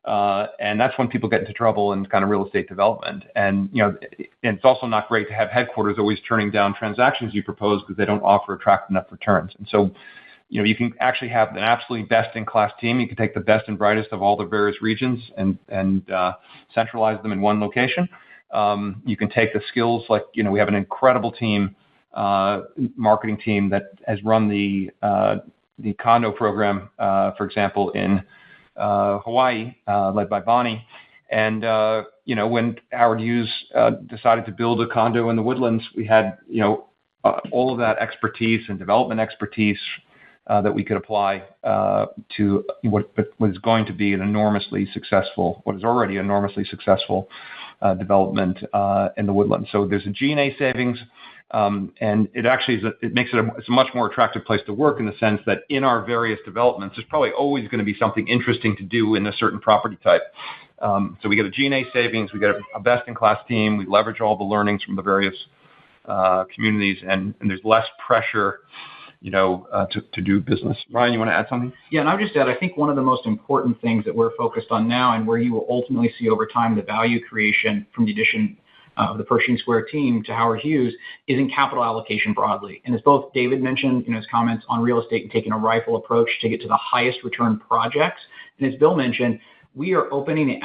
And that's when people get into trouble in kind of real estate development. And, and it's also not great to have headquarters always turning down transactions you propose because they don't offer attractive enough returns. And so, you can actually have an absolutely best-in-class team. You can take the best and brightest of all the various regions and centralize them in one location. You can take the skills like, we have an incredible team, marketing team that has run the condo program, for example, in Hawaii, led by Bonnie. And, when Howard Hughes decided to build a condo in the Woodlands, we had, all of that expertise and development expertise that we could apply to what was going to be what is already an enormously successful development in the Woodlands. So there's a G&A savings, and it actually it's a much more attractive place to work in the sense that in our various developments, there's probably always going to be something interesting to do in a certain property type. So we get a G&A savings, we get a best-in-class team, we leverage all the learnings from the various communities, and there's less pressure to do business. Ryan, you want to add something? Yeah, and I would just add, I think one of the most important things that we're focused on now and where you will ultimately see over time the value creation from the addition of the Pershing Square team to Howard Hughes is in capital allocation broadly. And as both David mentioned in his comments on real estate and taking a rifle approach to get to the highest return projects, and as Bill mentioned, we are opening the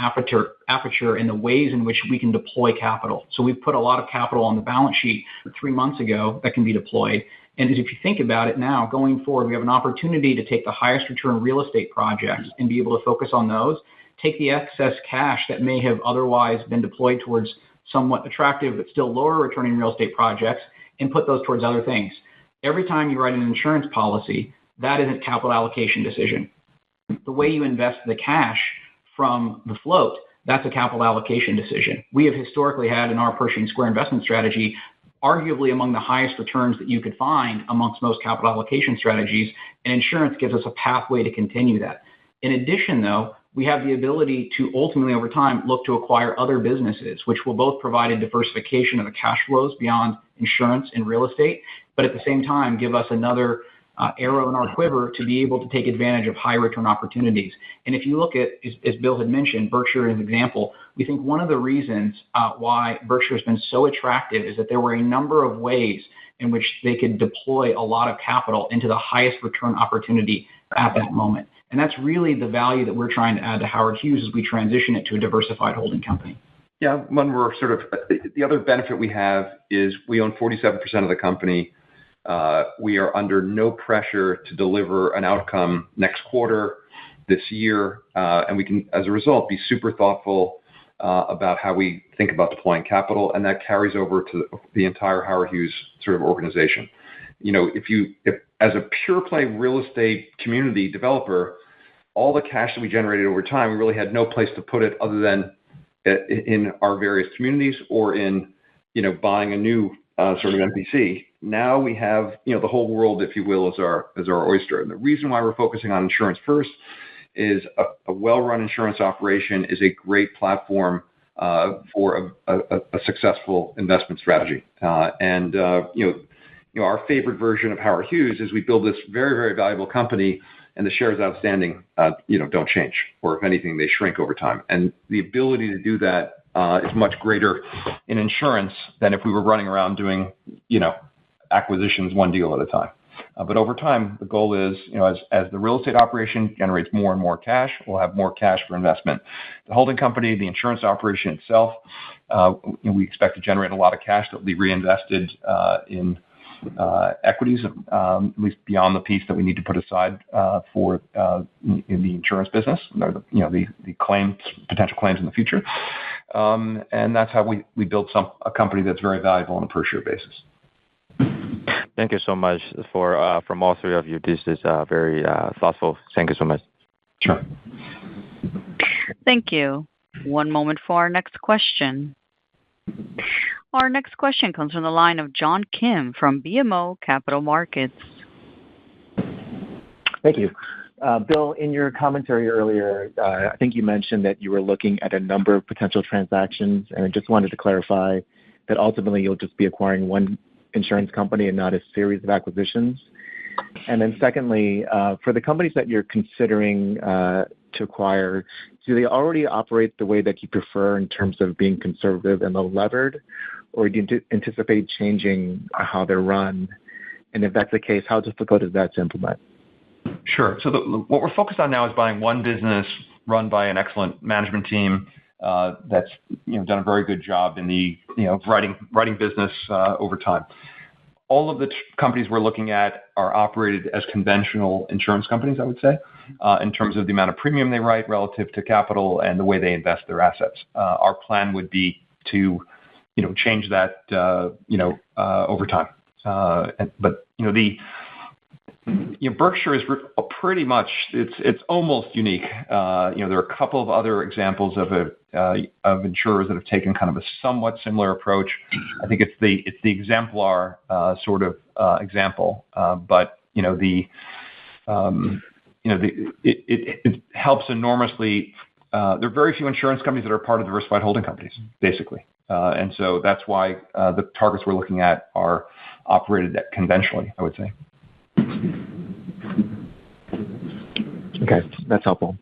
aperture in the ways in which we can deploy capital. So we've put a lot of capital on the balance sheet 3 months ago that can be deployed. And if you think about it now, going forward, we have an opportunity to take the highest return real estate projects and be able to focus on those, take the excess cash that may have otherwise been deployed towards somewhat attractive but still lower returning real estate projects, and put those towards other things. Every time you write an insurance policy, that is a capital allocation decision. The way you invest the cash from the float, that's a capital allocation decision. We have historically had in our Pershing Square investment strategy arguably among the highest returns that you could find amongst most capital allocation strategies, and insurance gives us a pathway to continue that. In addition, though, we have the ability to ultimately over time look to acquire other businesses, which will both provide a diversification of the cash flows beyond insurance and real estate, but at the same time give us another arrow in our quiver to be able to take advantage of high return opportunities. And if you look at, as Bill had mentioned, Berkshire as an example, we think one of the reasons why Berkshire has been so attractive is that there were a number of ways in which they could deploy a lot of capital into the highest return opportunity at that moment. And that's really the value that we're trying to add to Howard Hughes as we transition it to a diversified holding company. Yeah, when we're the other benefit we have is we own 47% of the company. We are under no pressure to deliver an outcome next quarter, this year, and we can, as a result, be super thoughtful about how we think about deploying capital, and that carries over to the entire Howard Hughes sort of organization. If as a pure play real estate community developer, all the cash that we generated over time, we really had no place to put it other than in our various communities or in, buying a new sort of MPC. Now we have, the whole world, if you will, as our oyster. And the reason why we're focusing on insurance first is a well-run insurance operation is a great platform for a successful investment strategy. Our favorite version of Howard Hughes is we build this very, very valuable company, and the shares outstanding, don't change, or if anything, they shrink over time. And the ability to do that is much greater in insurance than if we were running around doing, acquisitions one deal at a time. But over time, the goal is, as the real estate operation generates more and more cash, we'll have more cash for investment. The holding company, the insurance operation itself, we expect to generate a lot of cash that will be reinvested in equities, at least beyond the piece that we need to put aside for in the insurance business, the potential claims in the future. And that's how we build a company that's very valuable on a per share basis. Thank you so much from all three of you. This is very thoughtful. Thank you so much. Sure. Thank you. One moment for our next question. Our next question comes from the line of John Kim from BMO Capital Markets. Thank you. Bill, in your commentary earlier, I think you mentioned that you were looking at a number of potential transactions, and I just wanted to clarify that ultimately you'll just be acquiring one insurance company and not a series of acquisitions. And then secondly, for the companies that you're considering to acquire, do they already operate the way that you prefer in terms of being conservative and low levered, or do you anticipate changing how they're run? And if that's the case, how difficult is that to implement? Sure. So what we're focused on now is buying one business run by an excellent management team that's done a very good job in the writing business over time. All of the companies we're looking at are operated as conventional insurance companies, I would say, in terms of the amount of premium they write relative to capital and the way they invest their assets. Our plan would be to change that over time. But Berkshire is pretty much it's almost unique. There are a couple of other examples of insurers that have taken kind of a somewhat similar approach. I think it's the exemplar sort of example, but it helps enormously. There are very few insurance companies that are part of diversified holding companies, basically, and so that's why the targets we're looking at are operated conventionally, I would say. Okay, that's helpful.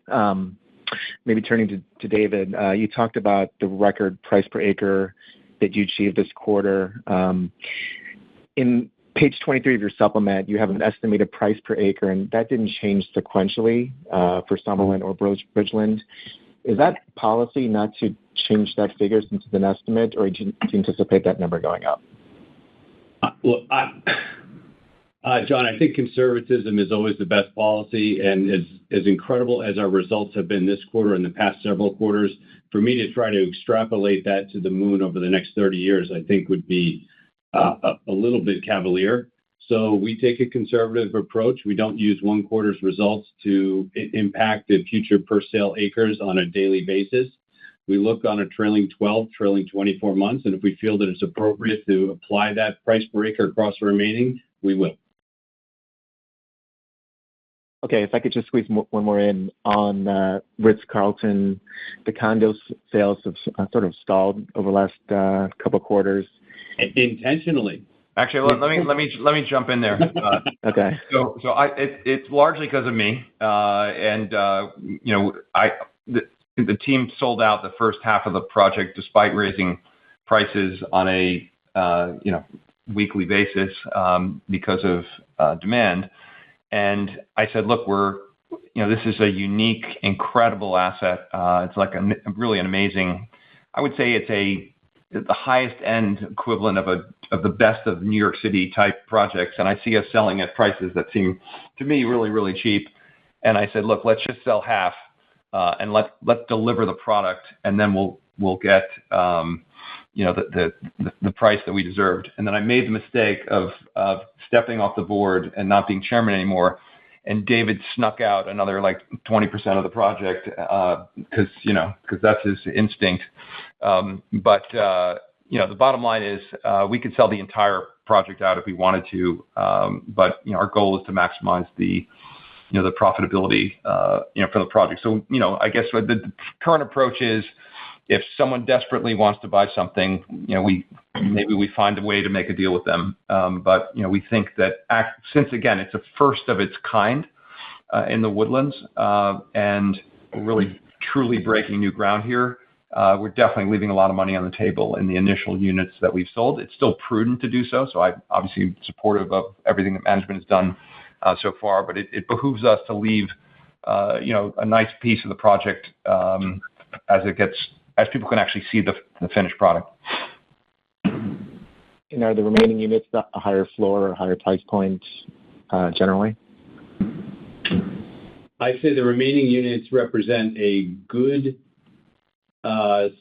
Maybe turning to David, you talked about the record price per acre that you achieved this quarter. In page 23 of your supplement, you have an estimated price per acre, and that didn't change sequentially for Summerlin or Bridgeland. Is that policy not to change that figure since it's an estimate, or do you anticipate that number going up? John, I think conservatism is always the best policy, and as incredible as our results have been this quarter and the past several quarters, for me to try to extrapolate that to the moon over the next 30 years, I think would be a little bit cavalier. So we take a conservative approach. We don't use one quarter's results to impact the future per sale acres on a daily basis. We look on a trailing 12, trailing 24 months, and if we feel that it's appropriate to apply that price per acre across the remaining, we will. Okay, if I could just squeeze one more in on Ritz-Carlton, the condo sales have sort of stalled over the last couple of quarters. Intentionally. Actually, let me jump in there. Okay. So it's largely because of me, and the team sold out the first half of the project despite raising prices on a weekly basis because of demand. And I said, look, this is a unique, incredible asset. It's like really an amazing. I would say it's the highest end equivalent of the best of New York City type projects, and I see us selling at prices that seem to me really, really cheap. And I said, look, let's just sell half, and let's deliver the product, and then we'll get the price that we deserved. And then I made the mistake of stepping off the board and not being chairman anymore. And David snuck out another like 20% of the project because that's his instinct. But the bottom line is we could sell the entire project out if we wanted to. But our goal is to maximize the profitability for the project. So I guess the current approach is, if someone desperately wants to buy something, maybe we find a way to make a deal with them. But we think that since again it's a first of its kind in the Woodlands, and we're really truly breaking new ground here, we're definitely leaving a lot of money on the table in the initial units that we've sold. It's still prudent to do so. So I'm obviously supportive of everything that management has done so far, but it behooves us to leave a nice piece of the project as people can actually see the finished product. And are the remaining units a higher floor or higher price point generally? I'd say the remaining units represent a good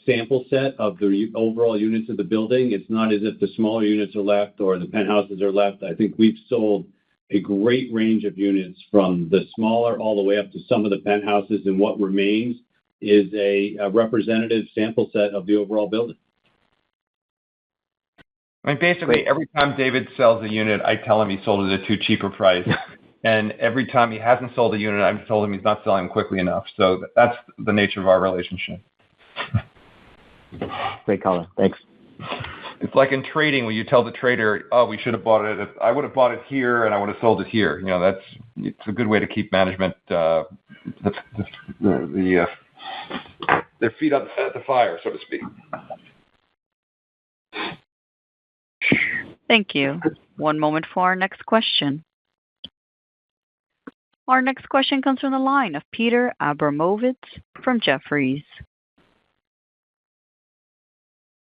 sample set of the overall units of the building. It's not as if the smaller units are left or the penthouses are left. I think we've sold a great range of units from the smaller all the way up to some of the penthouses, and what remains is a representative sample set of the overall building. I mean, basically, every time David sells a unit, I tell him he sold it at too cheap a price. And every time he hasn't sold a unit, I've told him he's not selling quickly enough. So that's the nature of our relationship. Great color. Thanks. It's like in trading when you tell the trader, "Oh, we should have bought it. I would have bought it here, and I would have sold it here." It's a good way to keep management their feet up at the fire, so to speak. Thank you. One moment for our next question. Our next question comes from the line of Peter Abramovitz from Jefferies.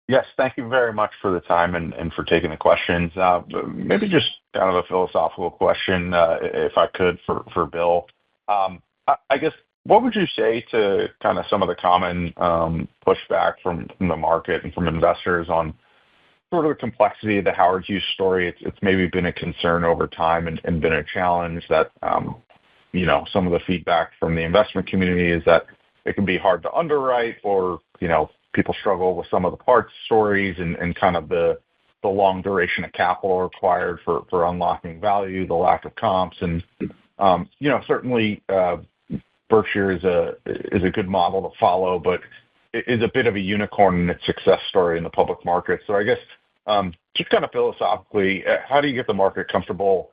Yes, thank you very much for the time and for taking the questions. Maybe just kind of a philosophical question, if I could, for Bill. I guess, what would you say to kind of some of the common pushback from the market and from investors on sort of the complexity of the Howard Hughes story? It's maybe been a concern over time and been a challenge that, some of the feedback from the investment community is that it can be hard to underwrite, or, people struggle with some of the parts stories and kind of the long duration of capital required for unlocking value, the lack of comps. And, certainly Berkshire is a good model to follow, but it is a bit of a unicorn in its success story in the public market. So I guess just kind of philosophically, how do you get the market comfortable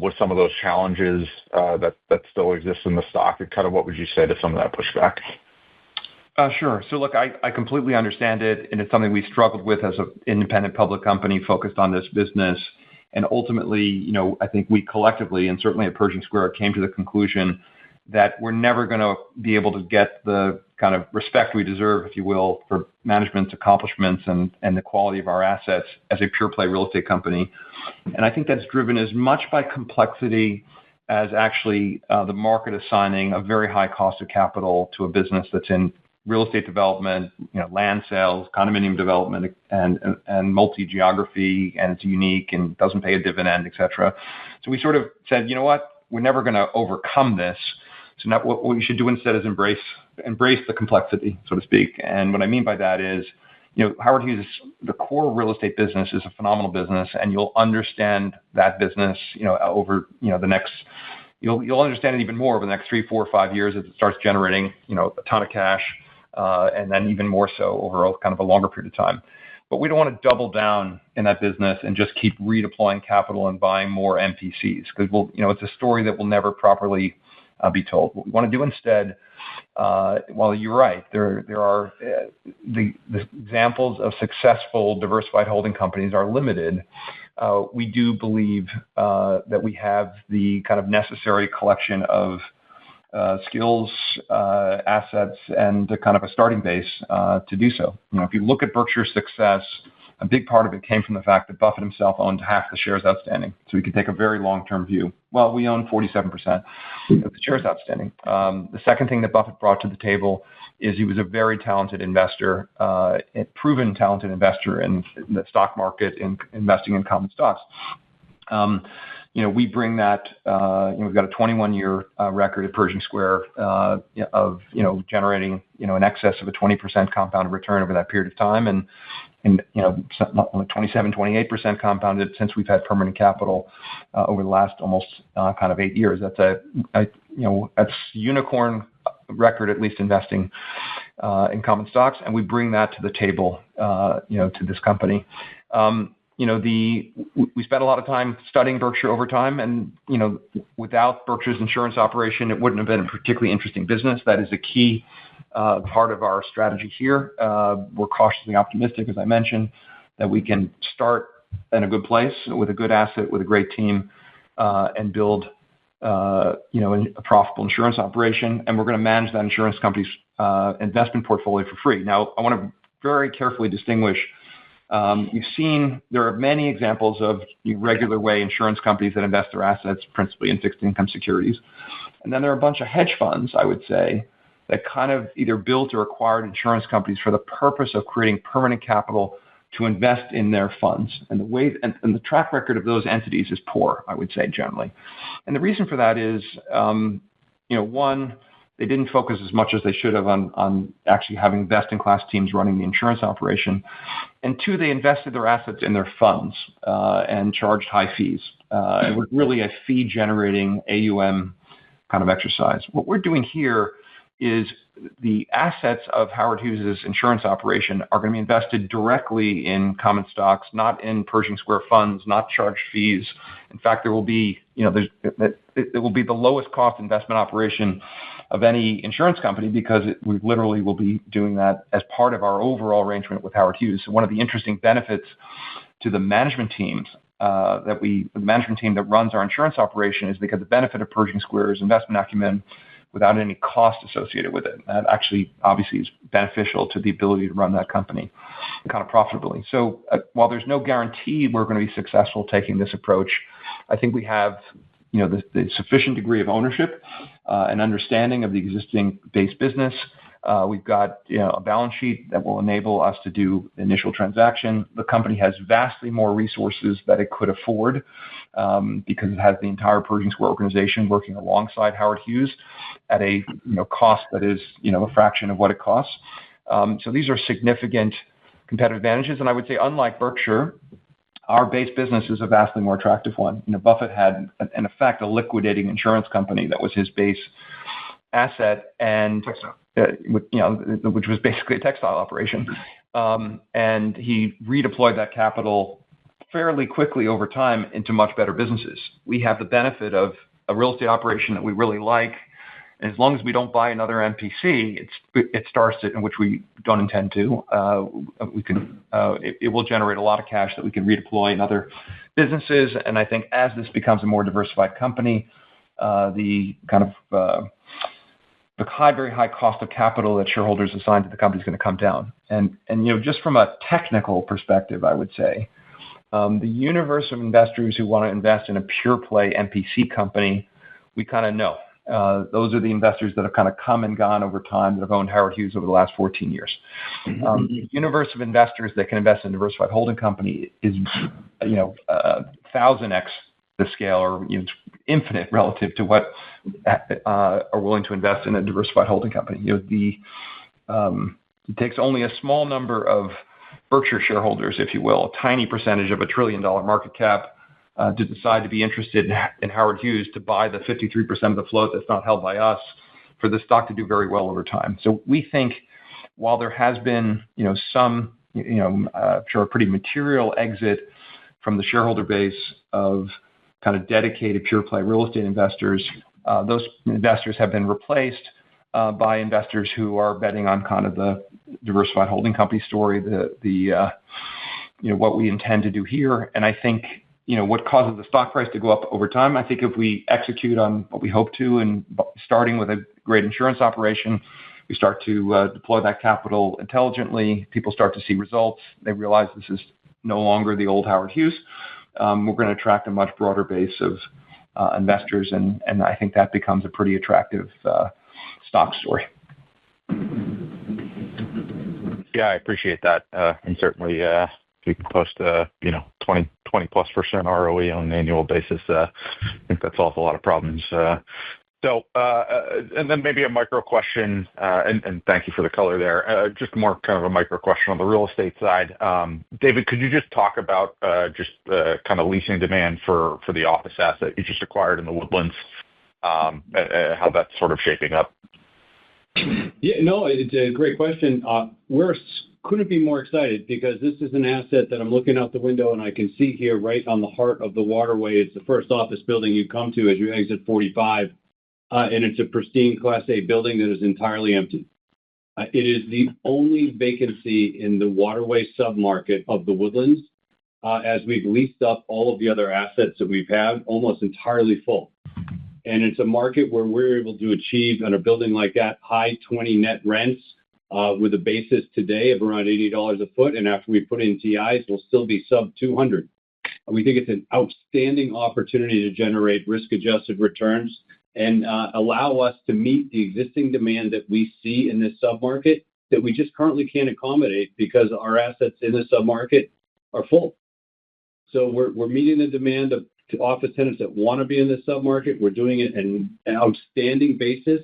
with some of those challenges that still exist in the stock? And kind of what would you say to some of that pushback? Sure. So look, I completely understand it, and it's something we struggled with as an independent public company focused on this business. And ultimately, I think we collectively, and certainly at Pershing Square, came to the conclusion that we're never going to be able to get the kind of respect we deserve, if you will, for management's accomplishments and the quality of our assets as a pure play real estate company. And I think that's driven as much by complexity as actually the market assigning a very high cost of capital to a business that's in real estate development, land sales, condominium development, and multi-geography, and it's unique and doesn't pay a dividend, et cetera. So we sort of said, you know what, we're never going to overcome this. So now what we should do instead is embrace the complexity, so to speak. And what I mean by that is, Howard Hughes, the core real estate business is a phenomenal business, and you'll understand that business, over, the next, you'll understand it even more over the next 3, 4, 5 years as it starts generating, a ton of cash, and then even more so over kind of a longer period of time. But we don't want to double down in that business and just keep redeploying capital and buying more MPCs, because it's a story that will never properly be told. What we want to do instead, while you're right, there are the examples of successful diversified holding companies are limited. We do believe that we have the kind of necessary collection of skills, assets, and kind of a starting base to do so. If you look at Berkshire's success, a big part of it came from the fact that Buffett himself owned half the shares outstanding. So we could take a very long-term view. Well, we own 47% of the shares outstanding. The second thing that Buffett brought to the table is he was a very talented investor, a proven talented investor in the stock market, in investing in common stocks. We bring that, we've got a 21-year record at Pershing Square of, generating, in excess of a 20% compounded return over that period of time. And 27, 28% compounded since we've had permanent capital over the last almost kind of 8 years. That's that's unicorn record, at least investing in common stocks. And we bring that to the table, to this company. We spent a lot of time studying Berkshire over time, and without Berkshire's insurance operation, it wouldn't have been a particularly interesting business. That is a key part of our strategy here. We're cautiously optimistic, as I mentioned, that we can start in a good place with a good asset, with a great team, and build a profitable insurance operation. And we're going to manage that insurance company's investment portfolio for free. Now, I want to very carefully distinguish. You've seen there are many examples of regular way insurance companies that invest their assets principally in fixed income securities. And then there are a bunch of hedge funds, I would say, that kind of either built or acquired insurance companies for the purpose of creating permanent capital to invest in their funds. And the track record of those entities is poor, I would say, generally. And the reason for that is, one, they didn't focus as much as they should have on actually having best-in-class teams running the insurance operation. And two, they invested their assets in their funds and charged high fees. It was really a fee-generating AUM kind of exercise. What we're doing here is the assets of Howard Hughes' insurance operation are going to be invested directly in common stocks, not in Pershing Square funds, not charged fees. In fact, there will be, it will be the lowest cost investment operation of any insurance company because we literally will be doing that as part of our overall arrangement with Howard Hughes. So one of the interesting benefits to the management teams the management team that runs our insurance operation is they get the benefit of Pershing Square's investment acumen without any cost associated with it. That actually obviously is beneficial to the ability to run that company kind of profitably. So while there's no guarantee we're going to be successful taking this approach, I think we have the sufficient degree of ownership and understanding of the existing base business. We've got a balance sheet that will enable us to do the initial transaction. The company has vastly more resources that it could afford because it has the entire Pershing Square organization working alongside Howard Hughes at a cost that is a fraction of what it costs. So these are significant competitive advantages. And I would say, unlike Berkshire, our base business is a vastly more attractive one. Buffett had, in effect, a liquidating insurance company that was his base asset, and which was basically a textile operation. And he redeployed that capital fairly quickly over time into much better businesses. We have the benefit of a real estate operation that we really like. And as long as we don't buy another MPC, it starts it, in which we don't intend to. It will generate a lot of cash that we can redeploy in other businesses. And I think as this becomes a more diversified company, the kind of the very high cost of capital that shareholders assign to the company is going to come down. And just from a technical perspective, I would say the universe of investors who want to invest in a pure play MPC company, we kind of know. Those are the investors that have kind of come and gone over time that have owned Howard Hughes over the last 14 years. The universe of investors that can invest in a diversified holding company is 1,000x the scale, or infinite relative to what are willing to invest in a diversified holding company. It takes only a small number of Berkshire shareholders, if you will, a tiny percentage of $1 trillion market cap, to decide to be interested in Howard Hughes, to buy the 53% of the float that's not held by us, for the stock to do very well over time. So we think while there has been some sure a pretty material exit from the shareholder base of kind of dedicated pure play real estate investors, those investors have been replaced by investors who are betting on kind of the diversified holding company story, what we intend to do here. And I think what causes the stock price to go up over time, I think if we execute on what we hope to, and starting with a great insurance operation, we start to deploy that capital intelligently, people start to see results, they realize this is no longer the old Howard Hughes, we're going to attract a much broader base of investors, and I think that becomes a pretty attractive stock story. Yeah, I appreciate that. And certainly, if we can post 20+% ROE on an annual basis, I think that solves a lot of problems. And then maybe a micro question, and thank you for the color there. Just more kind of a micro question on the real estate side. David, could you just talk about kind of leasing demand for the office asset you just acquired in the Woodlands, how that's sort of shaping up? Yeah, no, it's a great question. We're couldn't be more excited because this is an asset that I'm looking out the window and I can see here right on the heart of the waterway. It's the first office building you come to as you exit 45. And it's a pristine Class A building that is entirely empty. It is the only vacancy in the waterway submarket of the Woodlands, as we've leased up all of the other assets that we've had, almost entirely full. And it's a market where we're able to achieve on a building like that high 20 net rents with a basis today of around $80 a foot. And after we put in TIs, we'll still be sub 200. We think it's an outstanding opportunity to generate risk-adjusted returns and allow us to meet the existing demand that we see in this submarket that we just currently can't accommodate because our assets in the submarket are full. So we're meeting the demand of office tenants that want to be in this submarket. We're doing it at an outstanding basis.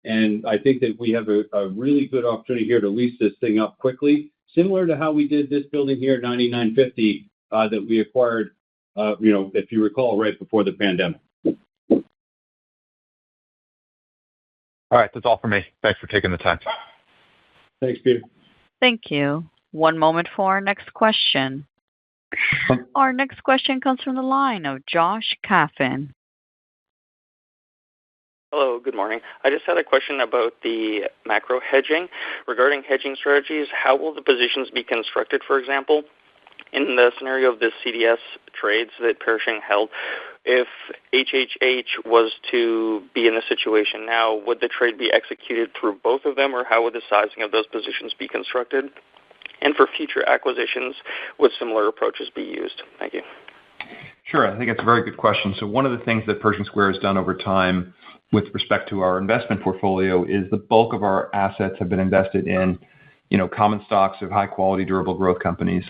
And I think that we have a really good opportunity here to lease this thing up quickly, similar to how we did this building here at 9950 that we acquired, if you recall, right before the pandemic. All right, that's all for me. Thanks for taking the time. Thanks, Peter. Thank you. One moment for our next question. Our next question comes from the line of Josh Caffin. Hello, good morning. I just had a question about the macro hedging. Regarding hedging strategies, how will the positions be constructed, for example? In the scenario of the CDS trades that Pershing held, if HHH was to be in the situation now, would the trade be executed through both of them, or how would the sizing of those positions be constructed? And for future acquisitions, would similar approaches be used? Thank you. Sure. I think it's a very good question. So one of the things that Pershing Square has done over time with respect to our investment portfolio is the bulk of our assets have been invested in, common stocks of high-quality, durable growth companies.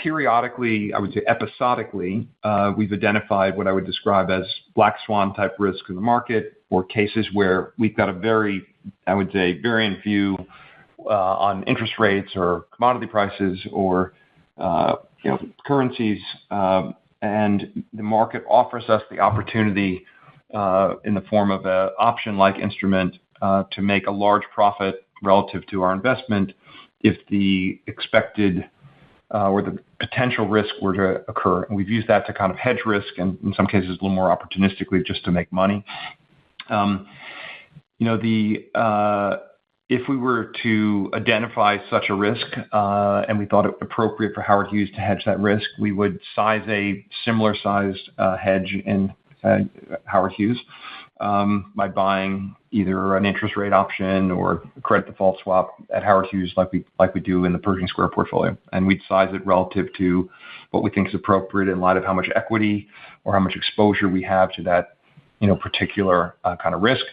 Periodically, I would say episodically, we've identified what I would describe as black swan type risk in the market, or cases where we've got a very, I would say, variant view on interest rates or commodity prices or currencies, and the market offers us the opportunity in the form of an option-like instrument to make a large profit relative to our investment if the expected or the potential risk were to occur. And we've used that to kind of hedge risk, and in some cases a little more opportunistically just to make money. If we were to identify such a risk and we thought it appropriate for Howard Hughes to hedge that risk, we would size a similar sized hedge in Howard Hughes by buying either an interest rate option or a credit default swap at Howard Hughes like we do in the Pershing Square portfolio. And we'd size it relative to what we think is appropriate in light of how much equity or how much exposure we have to that particular kind of risk.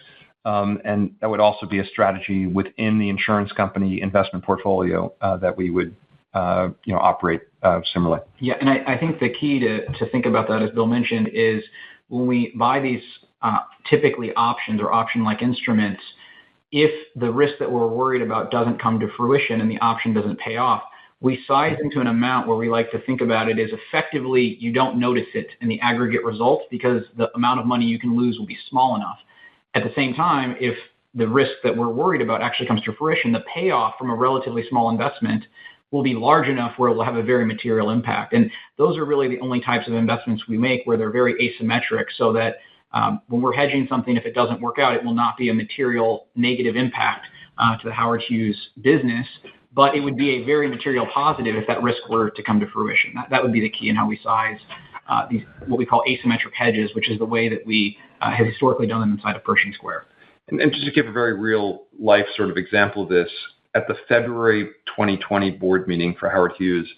And that would also be a strategy within the insurance company investment portfolio that we would operate similarly. Yeah, and I think the key to think about that, as Bill mentioned, is when we buy these typically options or option-like instruments, if the risk that we're worried about doesn't come to fruition and the option doesn't pay off, we size into an amount where we like to think about it as effectively you don't notice it in the aggregate results because the amount of money you can lose will be small enough. At the same time, if the risk that we're worried about actually comes to fruition, the payoff from a relatively small investment will be large enough where it will have a very material impact. And those are really the only types of investments we make where they're very asymmetric, so that when we're hedging something, if it doesn't work out, it will not be a material negative impact to the Howard Hughes business, but it would be a very material positive if that risk were to come to fruition. That would be the key in how we size these what we call asymmetric hedges, which is the way that we have historically done them inside of Pershing Square. And just to give a very real life sort of example of this, at the February 2020 board meeting for Howard Hughes,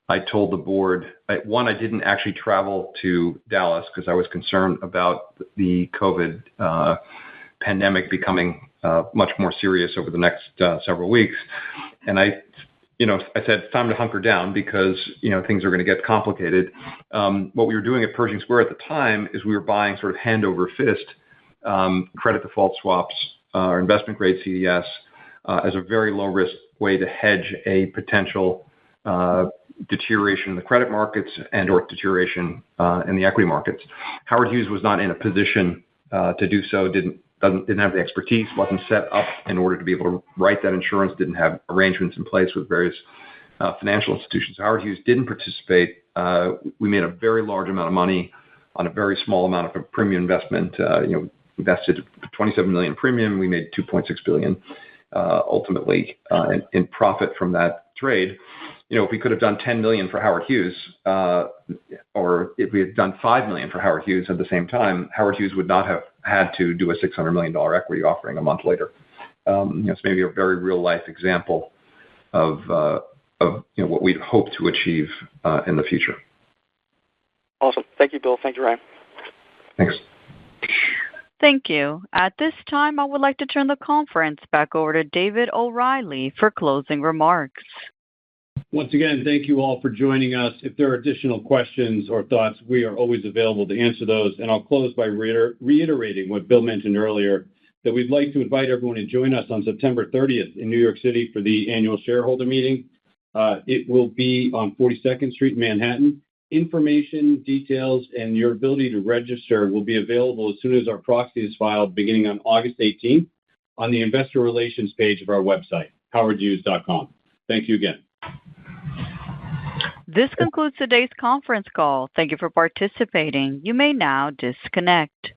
I told the board, I didn't actually travel to Dallas because I was concerned about the COVID pandemic becoming much more serious over the next several weeks. And I said, it's time to hunker down because, things are going to get complicated. What we were doing at Pershing Square at the time is we were buying sort of hand over fist credit default swaps or investment grade CDS as a very low risk way to hedge a potential deterioration in the credit markets and or deterioration in the equity markets. Howard Hughes was not in a position to do so, didn't have the expertise, wasn't set up in order to be able to write that insurance, didn't have arrangements in place with various financial institutions. Howard Hughes didn't participate. We made a very large amount of money on a very small amount of a premium investment. Invested $27 million premium. We made $2.6 billion ultimately in profit from that trade. If we could have done $10 million for Howard Hughes, or if we had done $5 million for Howard Hughes at the same time, Howard Hughes would not have had to do a $600 million equity offering a month later. It's maybe a very real life example of what we hope to achieve in the future. Awesome. Thank you, Bill. Thank you, Ryan. Thanks. Thank you. At this time, I would like to turn the conference back over to David O'Reilly for closing remarks. Once again, thank you all for joining us. If there are additional questions or thoughts, we are always available to answer those. And I'll close by reiterating what Bill mentioned earlier. that we'd like to invite everyone to join us on September 30th in New York City for the annual shareholder meeting. It will be on 42nd Street in Manhattan. Information, details, and your ability to register will be available as soon as our proxy is filed beginning on August 18th on the investor relations page of our website, howardhughes.com. Thank you again. This concludes today's conference call. Thank you for participating. You may now disconnect.